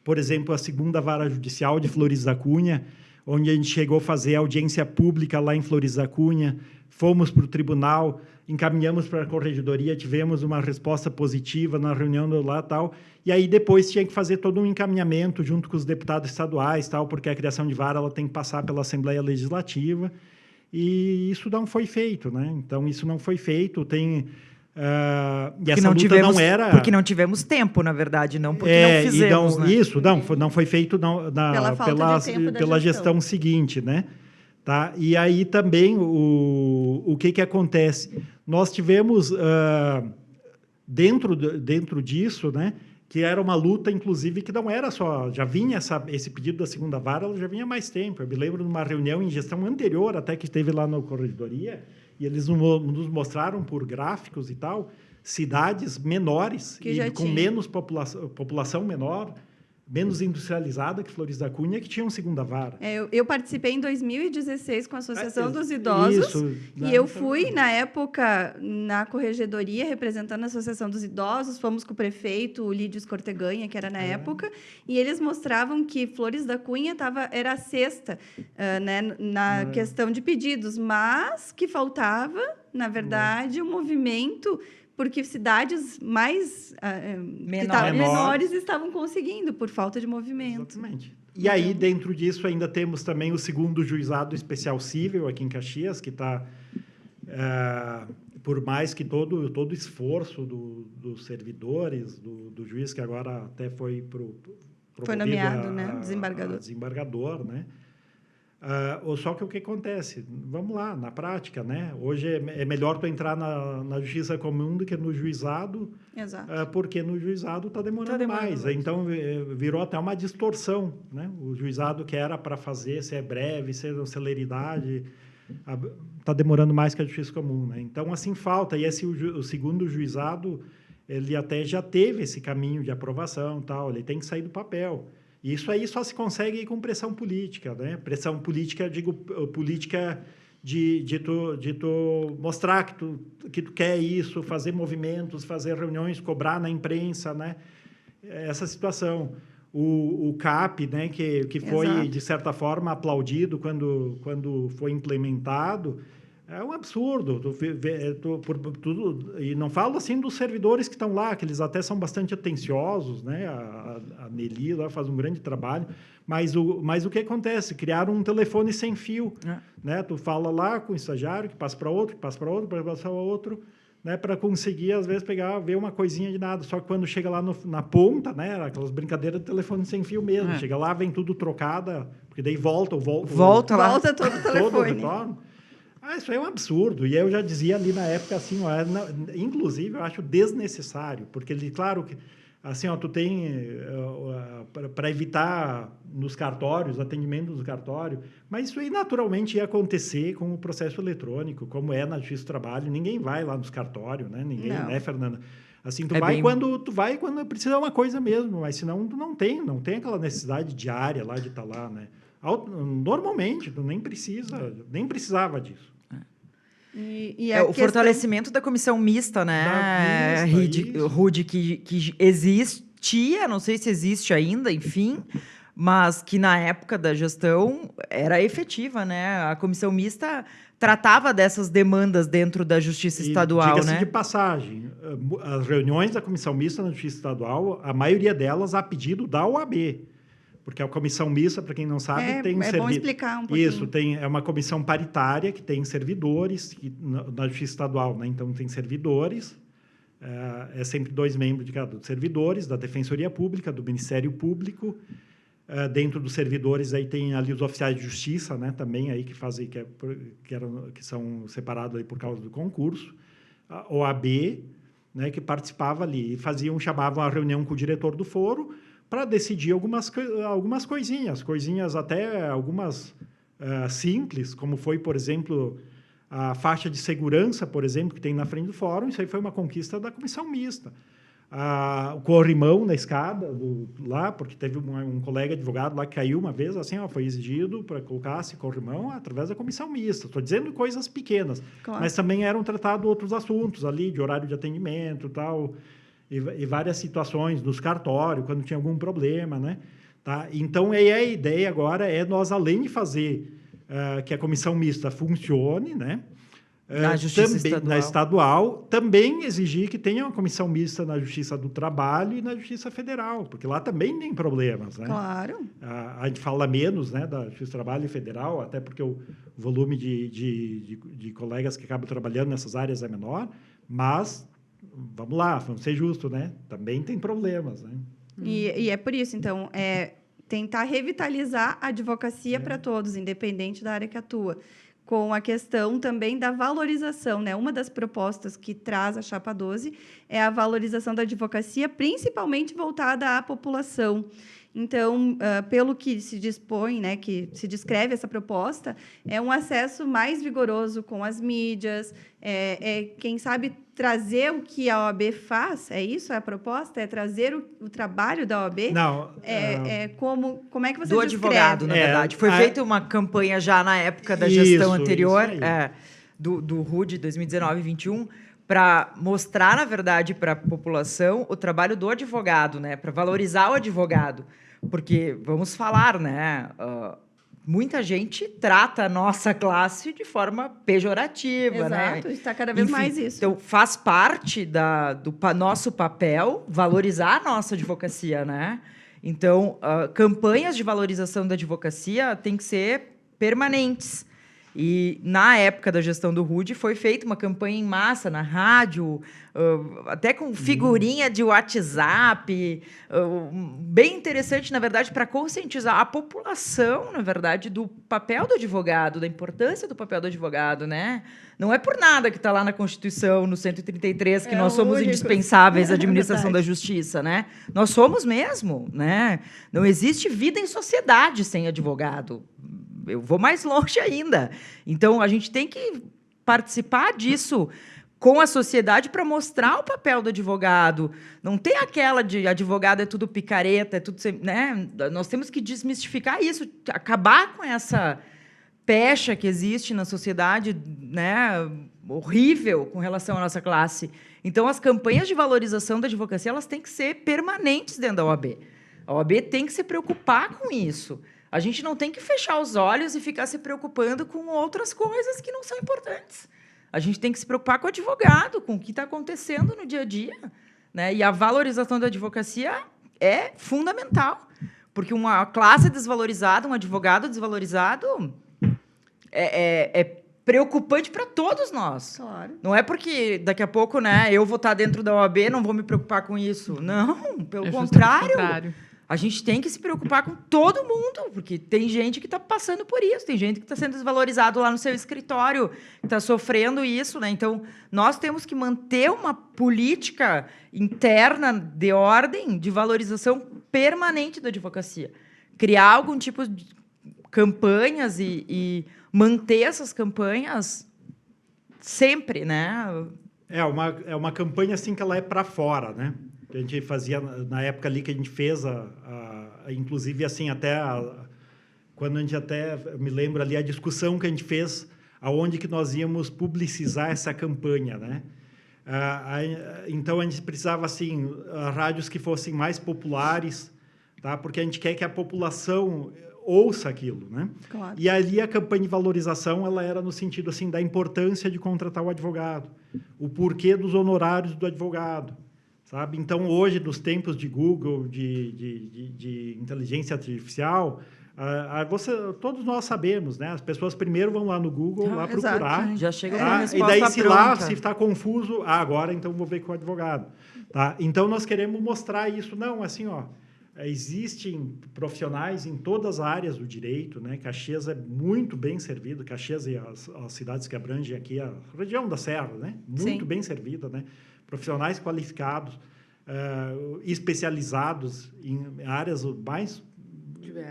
Speaker 2: Por exemplo, a segunda vara judicial de Flores da Cunha, onde a gente chegou a fazer audiência pública lá em Flores da Cunha, fomos para o tribunal, encaminhamos para a corregedoria, tivemos uma resposta positiva na reunião lá tal, e aí depois tinha que fazer todo um encaminhamento junto com os deputados estaduais, tal, porque a criação de vara ela tem que passar pela Assembleia Legislativa, e isso não foi feito, né? Então, isso não foi feito, e essa luta não era...
Speaker 4: Porque não tivemos tempo, na verdade, não porque não fizemos, né?
Speaker 2: Isso, não foi feito pela gestão seguinte, né? Tá? E aí também, o que acontece? Nós tivemos, dentro disso, né, que era uma luta, inclusive, que não era só... Já vinha esse pedido da segunda vara, ela já vinha há mais tempo. Eu me lembro de uma reunião em gestão anterior, até que esteve lá na corregedoria, e eles nos mostraram por gráficos e tal, cidades menores, e com menos população menor, menos industrializada que Flores da Cunha, que tinham segunda vara.
Speaker 1: Eu participei em 2016 com a Associação dos Idosos, e eu fui, na época, na corregedoria, representando a Associação dos Idosos, fomos com o prefeito, o Lídio Escorteganha, que era na época, e eles mostravam que Flores da Cunha era a sexta, né, na questão de pedidos, mas que faltava, na verdade, um movimento... porque cidades mais menores estavam conseguindo, por falta de movimento.
Speaker 2: Exatamente. E aí, dentro disso, ainda temos também o segundo juizado especial cível aqui em Caxias, que está, por mais que todo esforço dos servidores, do juiz, que agora até foi
Speaker 1: nomeado, né?
Speaker 2: Desembargador, né? Só que o que acontece? Vamos lá, na prática, né? Hoje é melhor tu entrar na justiça comum do que no juizado, porque no juizado está demorando mais. Então, virou até uma distorção, né? O juizado que era para fazer, ser breve, ser celeridade, está demorando mais que a justiça comum, né? Então, assim, falta. E o segundo juizado, ele até já teve esse caminho de aprovação, tal. Ele tem que sair do papel. Isso aí só se consegue com pressão política, né? Pressão política, digo, política de tu mostrar que tu quer isso, fazer movimentos, fazer reuniões, cobrar na imprensa, né? Essa situação. O CAP, né, que foi, de certa forma, aplaudido quando foi implementado, é um absurdo. E não falo assim dos servidores que estão lá, que eles até são bastante atenciosos, né? A Nelly lá faz um grande trabalho, mas o que acontece? Criaram um telefone sem fio, né? Tu fala lá com o estagiário, que passa para outro, que passa para outro, para passar para outro, né? Para conseguir, às vezes, ver uma coisinha de nada. Só que quando chega lá na ponta, né? Aquelas brincadeiras de telefone sem fio mesmo. Chega lá, vem tudo trocada, porque daí volta todo
Speaker 1: o telefone.
Speaker 2: Isso aí é um absurdo. E eu já dizia ali na época, assim, inclusive, eu acho desnecessário, porque, claro, que assim, tu tem, para evitar nos cartórios, atendimento nos cartórios, mas isso aí naturalmente ia acontecer com o processo eletrônico, como é na Justiça do Trabalho. Ninguém vai lá nos cartórios, né? Ninguém, né, Fernanda? Assim, tu vai quando precisa uma coisa mesmo, mas senão tu não tem aquela necessidade diária lá de estar lá, né? Normalmente, tu nem precisava disso.
Speaker 4: O fortalecimento da comissão mista, né, Rude, que existia, não sei se existe ainda, enfim, mas que na época da gestão era efetiva, né? A comissão mista tratava dessas demandas dentro da Justiça Estadual,
Speaker 2: diga-se,
Speaker 4: né?
Speaker 2: de passagem, as reuniões da comissão mista na Justiça Estadual, a maioria delas a pedido da OAB. Porque a comissão mista, para quem não sabe, tem...
Speaker 1: É bom explicar um pouquinho.
Speaker 2: Isso, é uma comissão paritária que tem servidores na Justiça Estadual, né? Então, tem servidores, sempre 2 membros de cada servidores, da Defensoria Pública, do Ministério Público, Dentro dos servidores aí tem ali os oficiais de justiça, né, também aí que são separados aí por causa do concurso, a OAB, né, que participava ali e chamavam a reunião com o diretor do foro para decidir algumas coisinhas até algumas simples, como foi, por exemplo, a faixa de segurança, por exemplo, que tem na frente do fórum. Isso aí foi uma conquista da comissão mista. O corrimão na escada lá, porque teve um colega advogado lá que caiu uma vez, assim, foi exigido para colocar esse corrimão através da comissão mista. Estou dizendo coisas pequenas, claro. Mas também eram tratados outros assuntos ali, de horário de atendimento e várias situações nos cartórios, quando tinha algum problema, né? Tá? Então, a ideia agora é nós, além de fazer que a comissão mista funcione, né?
Speaker 4: Na Justiça Estadual.
Speaker 2: Na estadual, também exigir que tenha uma comissão mista na Justiça do Trabalho e na Justiça Federal, porque lá também tem problemas, né?
Speaker 1: Claro.
Speaker 2: A gente fala menos, né, da Justiça do Trabalho e Federal, até porque o volume de colegas que acabam trabalhando nessas áreas é menor, mas, vamos lá, vamos ser justos, né? Também tem problemas, né?
Speaker 1: E é por isso, então, tentar revitalizar a advocacia para todos, independente da área que atua, com a questão também da valorização, né? Uma das propostas que traz a Chapa 12 é a valorização da advocacia, principalmente voltada à população. Então, pelo que se dispõe, né, que se descreve essa proposta, é um acesso mais vigoroso com as mídias, quem sabe trazer o que a OAB faz, é isso? É a proposta? É trazer o trabalho da OAB?
Speaker 2: Não.
Speaker 1: Como é que você
Speaker 4: do
Speaker 1: descreve?
Speaker 4: Advogado, na verdade. Foi feita uma campanha já na época da gestão anterior, do RUD 2019-21, para mostrar, na verdade, para a população o trabalho do advogado, né? Para valorizar o advogado. Porque, vamos falar, né? Muita gente trata a nossa classe de forma pejorativa, né?
Speaker 1: Exato, está cada vez mais isso.
Speaker 4: Então, faz parte do nosso papel valorizar a nossa advocacia, né? Então, campanhas de valorização da advocacia têm que ser permanentes. E, na época da gestão do RUD, foi feita uma campanha em massa na rádio, até com figurinha de WhatsApp, bem interessante, na verdade, para conscientizar a população, na verdade, do papel do advogado, da importância do papel do advogado, né? Não é por nada que está lá na Constituição, no 133, que nós somos indispensáveis à administração da justiça, né? Nós somos mesmo, né? Não existe vida em sociedade sem advogado. Eu vou mais longe ainda. Então, a gente tem que participar disso com a sociedade para mostrar o papel do advogado. Não tem aquela de advogado é tudo picareta, é tudo... Né? Nós temos que desmistificar isso, acabar com essa pecha que existe na sociedade, né? Horrível com relação à nossa classe. Então, as campanhas de valorização da advocacia elas têm que ser permanentes dentro da OAB. A OAB tem que se preocupar com isso. A gente não tem que fechar os olhos e ficar se preocupando com outras coisas que não são importantes. A gente tem que se preocupar com o advogado, com o que está acontecendo no dia a dia, né? E a valorização da advocacia é fundamental, porque uma classe desvalorizada, um advogado desvalorizado, é preocupante para todos nós.
Speaker 1: Claro.
Speaker 4: Não é porque daqui a pouco, né, eu vou estar dentro da OAB, não vou me preocupar com isso. Não, pelo contrário. A gente tem que se preocupar com todo mundo, porque tem gente que está passando por isso, tem gente que está sendo desvalorizado lá no seu escritório, que está sofrendo isso, né? Então, nós temos que manter uma política interna de ordem, de valorização permanente da advocacia. Criar algum tipo de campanhas e manter essas campanhas sempre, né?
Speaker 2: É uma campanha assim que ela é para fora, né? Que a gente fazia na época ali que a gente fez, inclusive assim quando a gente eu me lembro ali a discussão que a gente fez, aonde que nós íamos publicizar essa campanha, né? Então a gente precisava assim rádios que fossem mais populares, tá? Porque a gente quer que a população ouça aquilo, né?
Speaker 1: Claro.
Speaker 2: E ali a campanha de valorização ela era no sentido assim da importância de contratar o advogado, o porquê dos honorários do advogado. Sabe? Então, hoje, nos tempos de Google, de inteligência artificial, todos nós sabemos, né? As pessoas primeiro vão lá no Google lá procurar.
Speaker 4: Já chega com a resposta
Speaker 2: e daí, se
Speaker 4: pronta.
Speaker 2: lá se está confuso, agora então vou ver com o advogado. Tá? Então, nós queremos mostrar isso. Não, assim, existem profissionais em todas as áreas do direito, né? Caxias é muito bem servido, Caxias e as cidades que abrangem aqui a região da Serra, né? Muito bem servida, né? Profissionais qualificados, especializados em áreas mais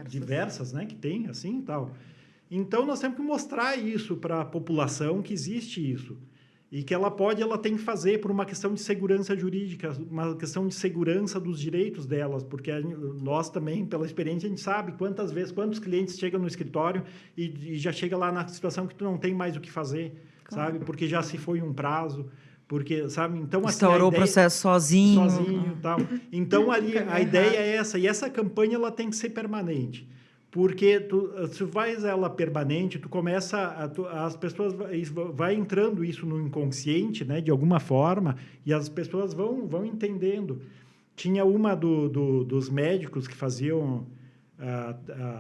Speaker 2: diversas, né? Que tem, assim, e tal. Então, nós temos que mostrar isso para a população, que existe isso. E que ela tem que fazer por uma questão de segurança jurídica, uma questão de segurança dos direitos delas, porque nós também, pela experiência, a gente sabe quantos clientes chegam no escritório e já chega lá na situação que tu não tem mais o que fazer, sabe? Porque já se foi um prazo, porque, sabe? Então, assim,
Speaker 4: instaurou o processo sozinho
Speaker 2: e tal. Então, ali, a ideia é essa, e essa campanha ela tem que ser permanente. Porque se tu faz ela permanente, tu começa as pessoas vai entrando isso no inconsciente, né, de alguma forma, e as pessoas vão entendendo. Tinha uma dos médicos que faziam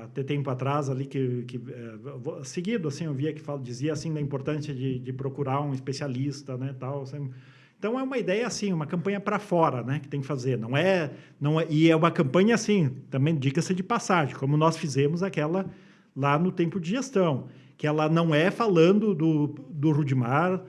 Speaker 2: até tempo atrás ali seguido assim eu via que dizia assim da importância de procurar um especialista, né, tal assim. Então, é uma ideia assim, uma campanha para fora, né, que tem que fazer. Não é, e é uma campanha assim, também diga-se de passagem, como nós fizemos aquela lá no tempo de gestão, que ela não é falando do Rudimar,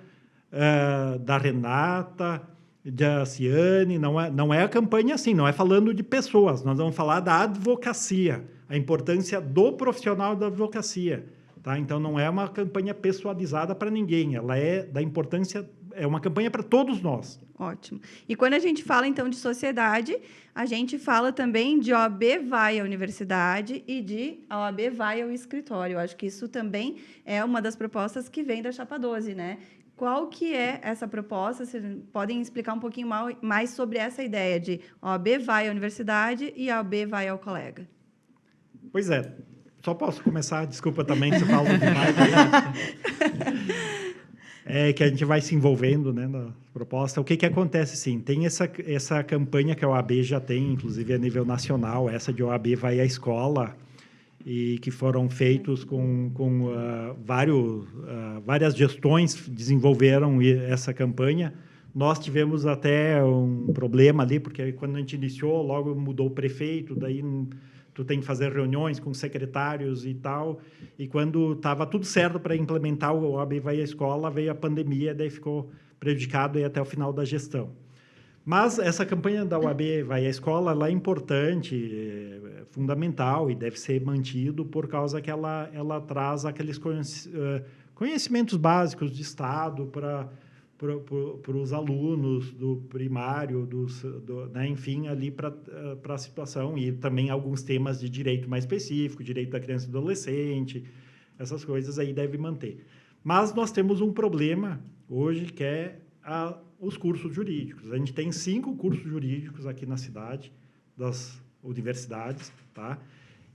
Speaker 2: da Renata, da Ciane, não é a campanha assim, não é falando de pessoas, nós vamos falar da advocacia, a importância do profissional da advocacia. Tá? Então, não é uma campanha pessoalizada para ninguém, ela é da importância... É uma campanha para todos nós.
Speaker 1: Ótimo. E quando a gente fala, então, de sociedade, a gente fala também de OAB vai à universidade e de OAB vai ao escritório. Eu acho que isso também é uma das propostas que vem da Chapa 12, né? Qual que é essa proposta? Vocês podem explicar um pouquinho mais sobre essa ideia de OAB vai à universidade e OAB vai ao colega?
Speaker 2: Pois é. Só posso começar? Desculpa também se eu falo demais. É que a gente vai se envolvendo, né, na proposta. O que acontece, sim? Tem essa campanha que a OAB já tem, inclusive a nível nacional, essa de OAB vai à escola, e que foram feitos com várias gestões desenvolveram essa campanha. Nós tivemos até um problema ali, porque quando a gente iniciou, logo mudou o prefeito, daí... Tu tem que fazer reuniões com secretários e tal. E quando estava tudo certo para implementar o OAB vai à escola, veio a pandemia, daí ficou prejudicado aí até o final da gestão. Mas essa campanha da OAB vai à escola, ela é importante, é fundamental e deve ser mantido por causa que ela traz aqueles conhecimentos básicos de Estado para os alunos do primário, né, enfim, ali para a situação, e também alguns temas de direito mais específico, direito da criança e do adolescente, essas coisas aí deve manter. Mas nós temos um problema hoje, que é os cursos jurídicos. A gente tem 5 cursos jurídicos aqui na cidade, das universidades, tá?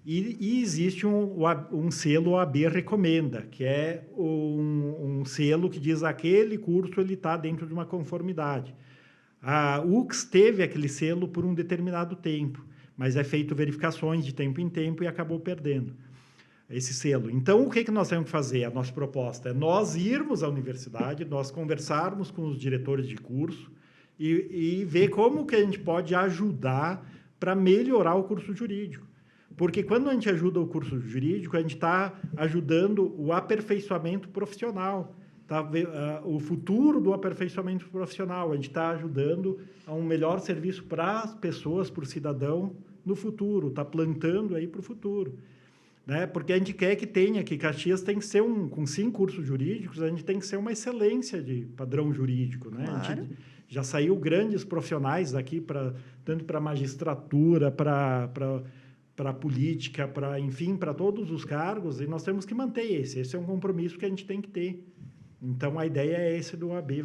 Speaker 2: E existe um selo OAB Recomenda, que é um selo que diz aquele curso ele está dentro de uma conformidade. A UX teve aquele selo por um determinado tempo, mas é feito verificações de tempo em tempo e acabou perdendo esse selo. Então, o que nós temos que fazer? A nossa proposta é nós irmos à universidade, nós conversarmos com os diretores de curso e ver como que a gente pode ajudar para melhorar o curso jurídico. Porque quando a gente ajuda o curso jurídico, a gente está ajudando o aperfeiçoamento profissional, tá? O futuro do aperfeiçoamento profissional. A gente está ajudando a um melhor serviço para as pessoas, para o cidadão no futuro, está plantando aí para o futuro. Né? Porque a gente quer que Caxias tem que ser com 5 cursos jurídicos, a gente tem que ser uma excelência de padrão jurídico. Né?
Speaker 1: Claro.
Speaker 2: A gente já saiu grandes profissionais daqui, tanto para a magistratura, para a política, enfim, para todos os cargos, e nós temos que manter esse. Esse é um compromisso que a gente tem que ter. Então, a ideia é esse do OAB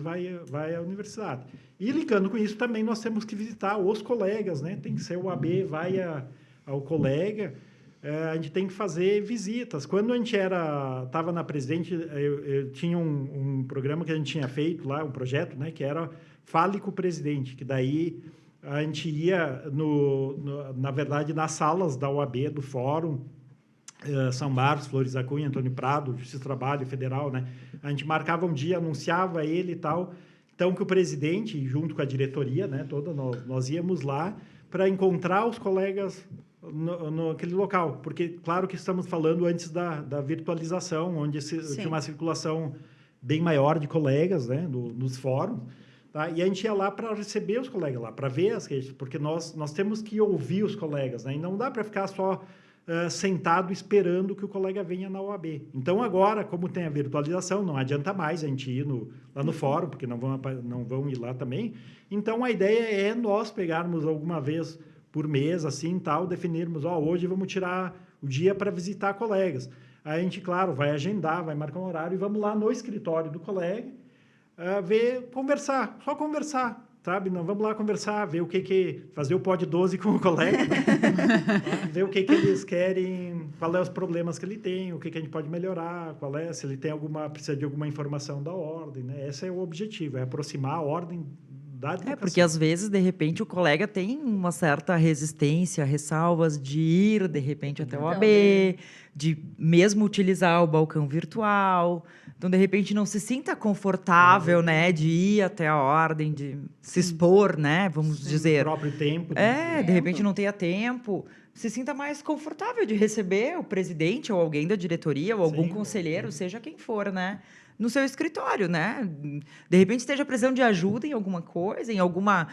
Speaker 2: vai à universidade. E, ligando com isso, também nós temos que visitar os colegas, né? Tem que ser o OAB vai ao colega, a gente tem que fazer visitas. Quando a gente estava na Presidente, eu tinha um programa que a gente tinha feito lá, um projeto, né? Que era Fale com o Presidente, que daí... A gente ia, na verdade, nas salas da OAB, do Fórum, São Marcos, Flores da Cunha, Antônio Prado, Justiça do Trabalho Federal, né? A gente marcava um dia, anunciava ele e tal. Então, que o presidente, junto com a diretoria, né, toda, nós íamos lá para encontrar os colegas naquele local. Porque, claro que estamos falando antes da virtualização, onde tinha uma circulação bem maior de colegas, né, nos fóruns. Tá? E a gente ia lá para receber os colegas lá, para ver as queixas, porque nós temos que ouvir os colegas, né? E não dá para ficar só sentado esperando que o colega venha na OAB. Então, agora, como tem a virtualização, não adianta mais a gente ir lá no fórum, porque não vão ir lá também. Então, a ideia é nós pegarmos alguma vez por mês, assim, tal, definirmos, hoje vamos tirar o dia para visitar colegas. Aí a gente, claro, vai agendar, vai marcar um horário e vamos lá no escritório do colega, só conversar, sabe? Não, vamos lá conversar, ver fazer o pod 12 com o colega, ver o que eles querem, qual é os problemas que ele tem, o que a gente pode melhorar, se ele tem precisa de alguma informação da ordem, né? Esse é o objetivo, é aproximar a ordem da advocacia.
Speaker 4: Porque às vezes, de repente, o colega tem uma certa resistência, ressalvas de ir, de repente, até o OAB, de mesmo utilizar o balcão virtual. Então, de repente, não se sinta confortável, né, de ir até a ordem, de se expor, né, vamos dizer.
Speaker 2: O próprio tempo.
Speaker 4: De repente não tenha tempo. Se sinta mais confortável de receber o presidente ou alguém da diretoria ou algum conselheiro, seja quem for, né, no seu escritório, né? De repente esteja precisando de ajuda em alguma coisa, em alguma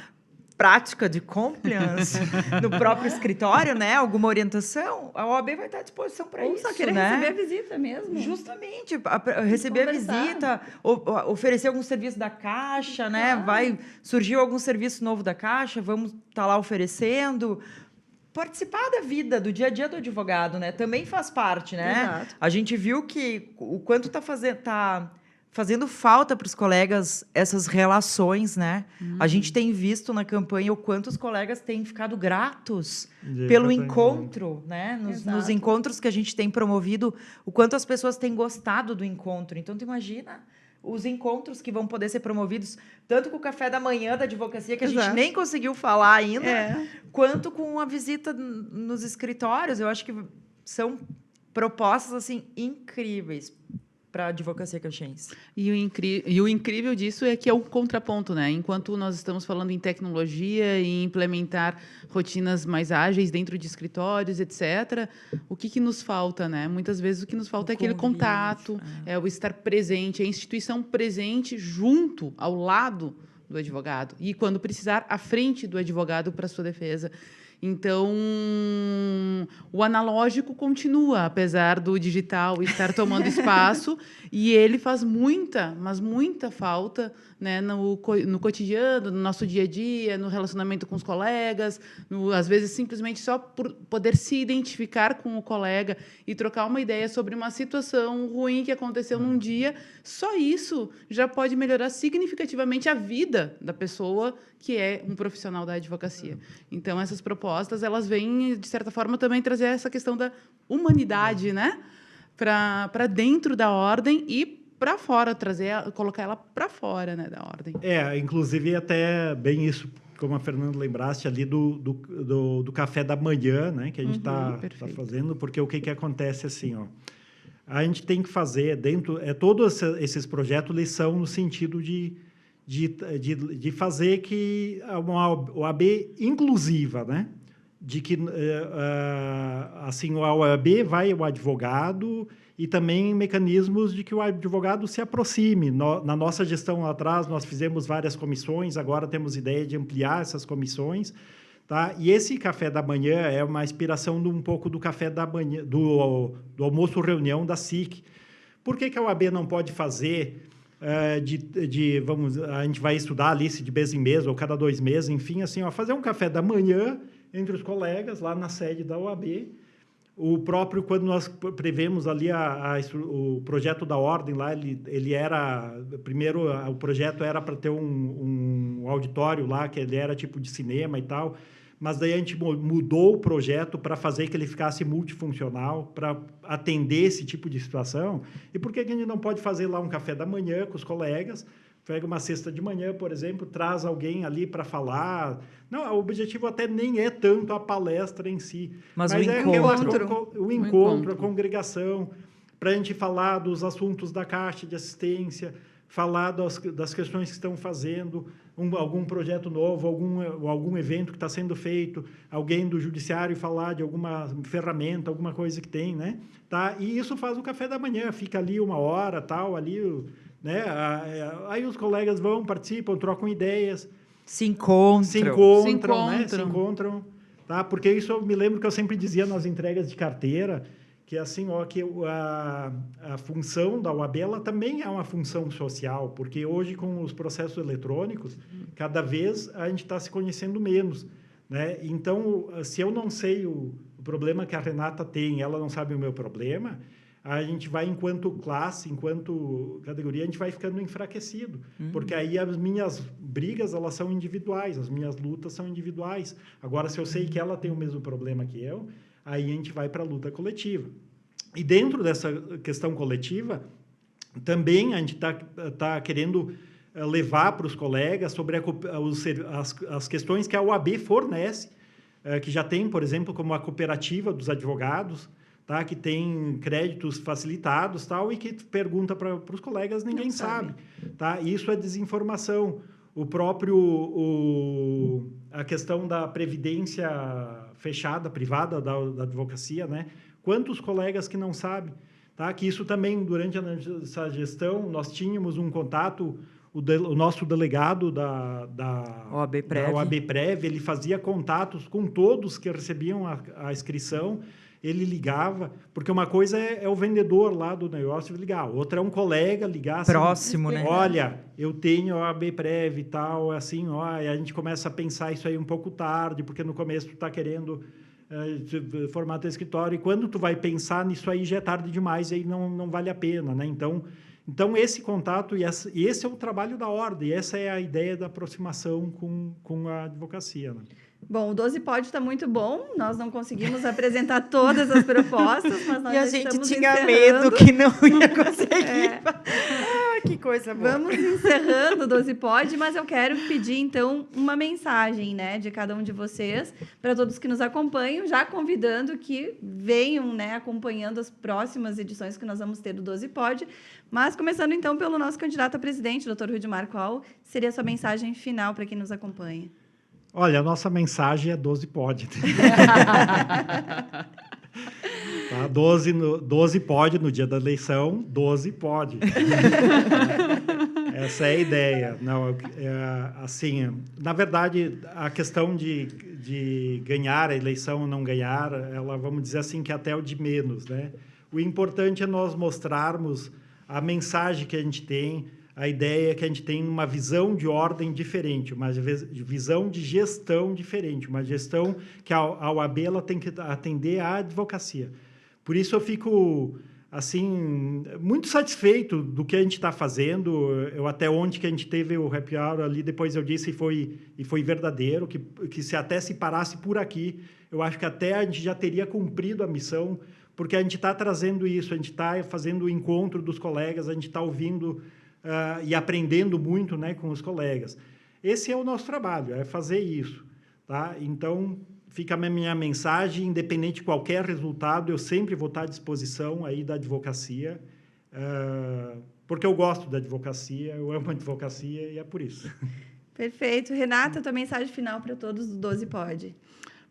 Speaker 4: prática de compliance no próprio escritório, né? Alguma orientação, a OAB vai estar à disposição para isso,
Speaker 1: Ou só querer receber a visita mesmo.
Speaker 4: Justamente, receber a visita, oferecer algum serviço da Caixa, né? Surgiu algum serviço novo da Caixa, vamos estar lá oferecendo. Participar da vida, do dia a dia do advogado, né? Também faz parte, né?
Speaker 1: Exato.
Speaker 4: A gente viu que o quanto está fazendo falta para os colegas essas relações, né? A gente tem visto na campanha o quanto os colegas têm ficado gratos pelo encontro, né? Nos encontros que a gente tem promovido, o quanto as pessoas têm gostado do encontro. Então, tu imagina os encontros que vão poder ser promovidos, tanto com o café da manhã da advocacia, que a gente nem conseguiu falar ainda, quanto com a visita nos escritórios. Eu acho que são propostas assim incríveis para a advocacia caxiense.
Speaker 3: E o incrível disso é que é um contraponto, né? Enquanto nós estamos falando em tecnologia e implementar rotinas mais ágeis dentro de escritórios, etc., o que nos falta, né? Muitas vezes o que nos falta é aquele contato, é o estar presente, a instituição presente junto, ao lado do advogado. E, quando precisar, à frente do advogado para a sua defesa. Então, o analógico continua, apesar do digital estar tomando espaço, e ele faz muita, mas muita falta, né, no cotidiano, no nosso dia a dia, no relacionamento com os colegas, às vezes simplesmente só por poder se identificar com o colega e trocar uma ideia sobre uma situação ruim que aconteceu num dia. Só isso já pode melhorar significativamente a vida da pessoa que é um profissional da advocacia. Então, essas propostas, elas vêm, de certa forma, também trazer essa questão da humanidade, né, para dentro da ordem e para fora, colocar ela para fora, né, da ordem.
Speaker 2: Inclusive, até bem isso, como a Fernanda lembraste ali do café da manhã, né, que a gente está fazendo, porque o que acontece assim, a gente tem que fazer todos esses projetos, eles são no sentido de fazer que uma OAB inclusiva, né? De que assim, a OAB vai o advogado e também mecanismos de que o advogado se aproxime. Na nossa gestão lá atrás, nós fizemos várias comissões, agora temos ideia de ampliar essas comissões, tá? E esse café da manhã é uma inspiração um pouco do café da manhã, do almoço-reunião da SIC. Por que a OAB não pode fazer... a gente vai estudar ali se de mês em mês ou cada 2 meses, enfim, assim, fazer um café da manhã entre os colegas lá na sede da OAB. O próprio, quando nós prevemos ali o projeto da ordem lá, ele era... Primeiro, o projeto era para ter um auditório lá, que ele era tipo de cinema e tal, mas daí a gente mudou o projeto para fazer que ele ficasse multifuncional, para atender esse tipo de situação. E por que a gente não pode fazer lá um café da manhã com os colegas? Pega uma sexta de manhã, por exemplo, traz alguém ali para falar. Não, o objetivo até nem é tanto a palestra em si,
Speaker 4: mas
Speaker 2: é
Speaker 4: o
Speaker 2: encontro, a congregação, para a gente falar dos assuntos da Caixa de Assistência, falar das questões que estão fazendo, algum projeto novo, algum evento que está sendo feito, alguém do judiciário falar de alguma ferramenta, alguma coisa que tem, né? Tá? E isso faz o café da manhã, fica ali 1 hora, tal, ali, né? Aí os colegas vão, participam, trocam ideias.
Speaker 4: Se encontram,
Speaker 2: né? Se encontram, tá? Porque isso eu me lembro que eu sempre dizia nas entregas de carteira, que assim, ó, que a função da OAB ela também é uma função social, porque hoje com os processos eletrônicos, cada vez a gente está se conhecendo menos, né? Então, se eu não sei o problema que a Renata tem, ela não sabe o meu problema, a gente vai, enquanto classe, enquanto categoria, a gente vai ficando enfraquecido, porque aí as minhas brigas, elas são individuais, as minhas lutas são individuais. Agora, se eu sei que ela tem o mesmo problema que eu, aí a gente vai para a luta coletiva. E dentro dessa questão coletiva, também a gente tá querendo levar para os colegas sobre as questões que a OAB fornece, que já tem, por exemplo, como a cooperativa dos advogados, tá? Que tem créditos facilitados, tal, e que pergunta para os colegas, ninguém sabe. Tá? Isso é desinformação. A questão da previdência fechada, privada da advocacia, né? Quantos colegas que não sabem? Tá? Que isso também, durante essa gestão, nós tínhamos um contato, o nosso delegado da OAB Prev, ele fazia contatos com todos que recebiam a inscrição, ele ligava, porque uma coisa é o vendedor lá do negócio ligar, outra é um colega ligar assim,
Speaker 4: próximo, né?
Speaker 2: Olha, eu tenho a OAB Prev e tal, assim, ó, e a gente começa a pensar isso aí um pouco tarde, porque no começo tu está querendo formar teu escritório, e quando tu vai pensar nisso aí já é tarde demais, e aí não vale a pena, né? Então esse contato, e esse é o trabalho da ordem, e essa é a ideia da aproximação com a advocacia, né?
Speaker 1: Bom, o 12 Pod está muito bom. Nós não conseguimos apresentar todas as propostas, mas nós
Speaker 4: e a
Speaker 1: já
Speaker 4: gente
Speaker 1: estamos
Speaker 4: tinha
Speaker 1: encerrando.
Speaker 4: medo que não ia conseguir. Que coisa boa.
Speaker 1: Vamos encerrando o 12 Pod, mas eu quero pedir, então, uma mensagem, né, de cada um de vocês, para todos que nos acompanham, já convidando que venham, né, acompanhando as próximas edições que nós vamos ter do 12 Pod. Mas, começando, então, pelo nosso candidato a presidente, Dr. Rudimar, qual seria a sua mensagem final para quem nos acompanha?
Speaker 2: Olha, a nossa mensagem é 12 pode. Tá? 12 pode no dia da eleição, 12 pode. Essa é a ideia. Não, assim, na verdade, a questão de ganhar a eleição ou não ganhar, ela, vamos dizer assim, que até é o de menos, né? O importante é nós mostrarmos a mensagem que a gente tem, a ideia é que a gente tem uma visão de ordem diferente, uma visão de gestão diferente, uma gestão que a OAB ela tem que atender à advocacia. Por isso eu fico assim muito satisfeito do que a gente está fazendo. Eu até ontem que a gente teve o happy hour ali, depois eu disse e foi verdadeiro, que se até se parasse por aqui, eu acho que até a gente já teria cumprido a missão, porque a gente está trazendo isso, a gente está fazendo o encontro dos colegas, a gente está ouvindo e aprendendo muito, né, com os colegas. Esse é o nosso trabalho, é fazer isso. Tá? Então, fica a minha mensagem, independente de qualquer resultado, eu sempre vou estar à disposição aí da advocacia, porque eu gosto da advocacia, eu amo a advocacia e é por isso.
Speaker 1: Perfeito. Renata, tua mensagem final para todos do 12 Pod.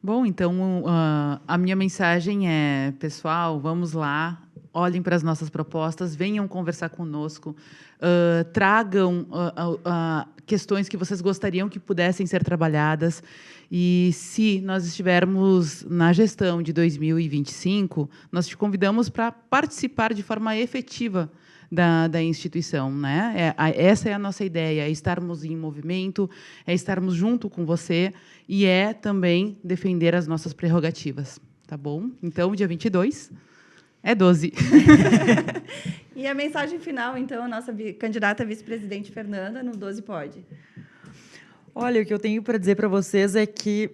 Speaker 3: Bom, então, a minha mensagem é, pessoal, vamos lá, olhem para as nossas propostas, venham conversar conosco, tragam questões que vocês gostariam que pudessem ser trabalhadas. E se nós estivermos na gestão de 2025, nós te convidamos para participar de forma efetiva da instituição, né? Essa é a nossa ideia, é estarmos em movimento, é estarmos junto com você e é também defender as nossas prerrogativas, tá bom? Então, dia 22 é 12.
Speaker 1: E a mensagem final, então, a nossa candidata a vice-presidente Fernanda no 12 Pod.
Speaker 4: Olha, o que eu tenho para dizer para vocês é que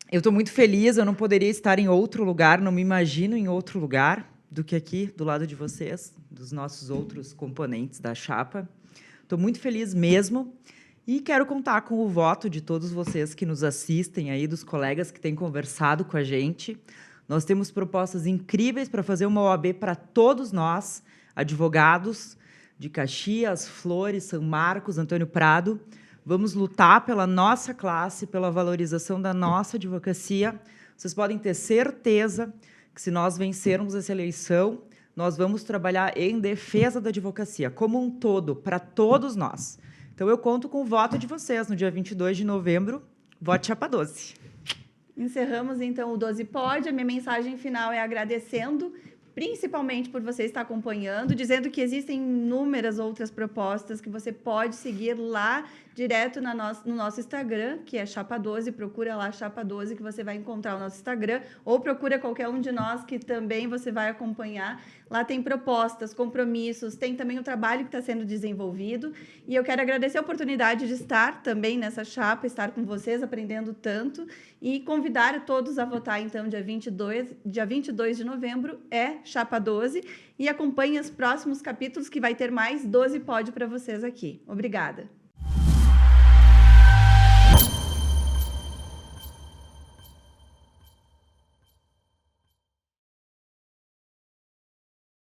Speaker 4: eu estou muito feliz, eu não poderia estar em outro lugar, não me imagino em outro lugar do que aqui, do lado de vocês, dos nossos outros componentes da chapa. Estou muito feliz mesmo e quero contar com o voto de todos vocês que nos assistem aí, dos colegas que têm conversado com a gente. Nós temos propostas incríveis para fazer uma OAB para todos nós, advogados, de Caxias, Flores, São Marcos, Antônio Prado. Vamos lutar pela nossa classe, pela valorização da nossa advocacia. Vocês podem ter certeza que, se nós vencermos essa eleição, nós vamos trabalhar em defesa da advocacia, como um todo, para todos nós. Então, eu conto com o voto de vocês no dia 22 de novembro. Vote Chapa 12.
Speaker 1: Encerramos, então, o 12 Pode. A minha mensagem final é agradecendo, principalmente por você estar acompanhando, dizendo que existem inúmeras outras propostas que você pode seguir lá direto no nosso Instagram, que é Chapa 12, procura lá Chapa 12 que você vai encontrar o nosso Instagram, ou procura qualquer um de nós que também você vai acompanhar. Lá tem propostas, compromissos, tem também o trabalho que está sendo desenvolvido, e eu quero agradecer a oportunidade de estar também nessa chapa, estar com vocês, aprendendo tanto, e convidar a todos a votar, então, dia 22 de novembro, é Chapa 12, e acompanhe os próximos capítulos, que vai ter mais 12 Pode para vocês aqui. Obrigada.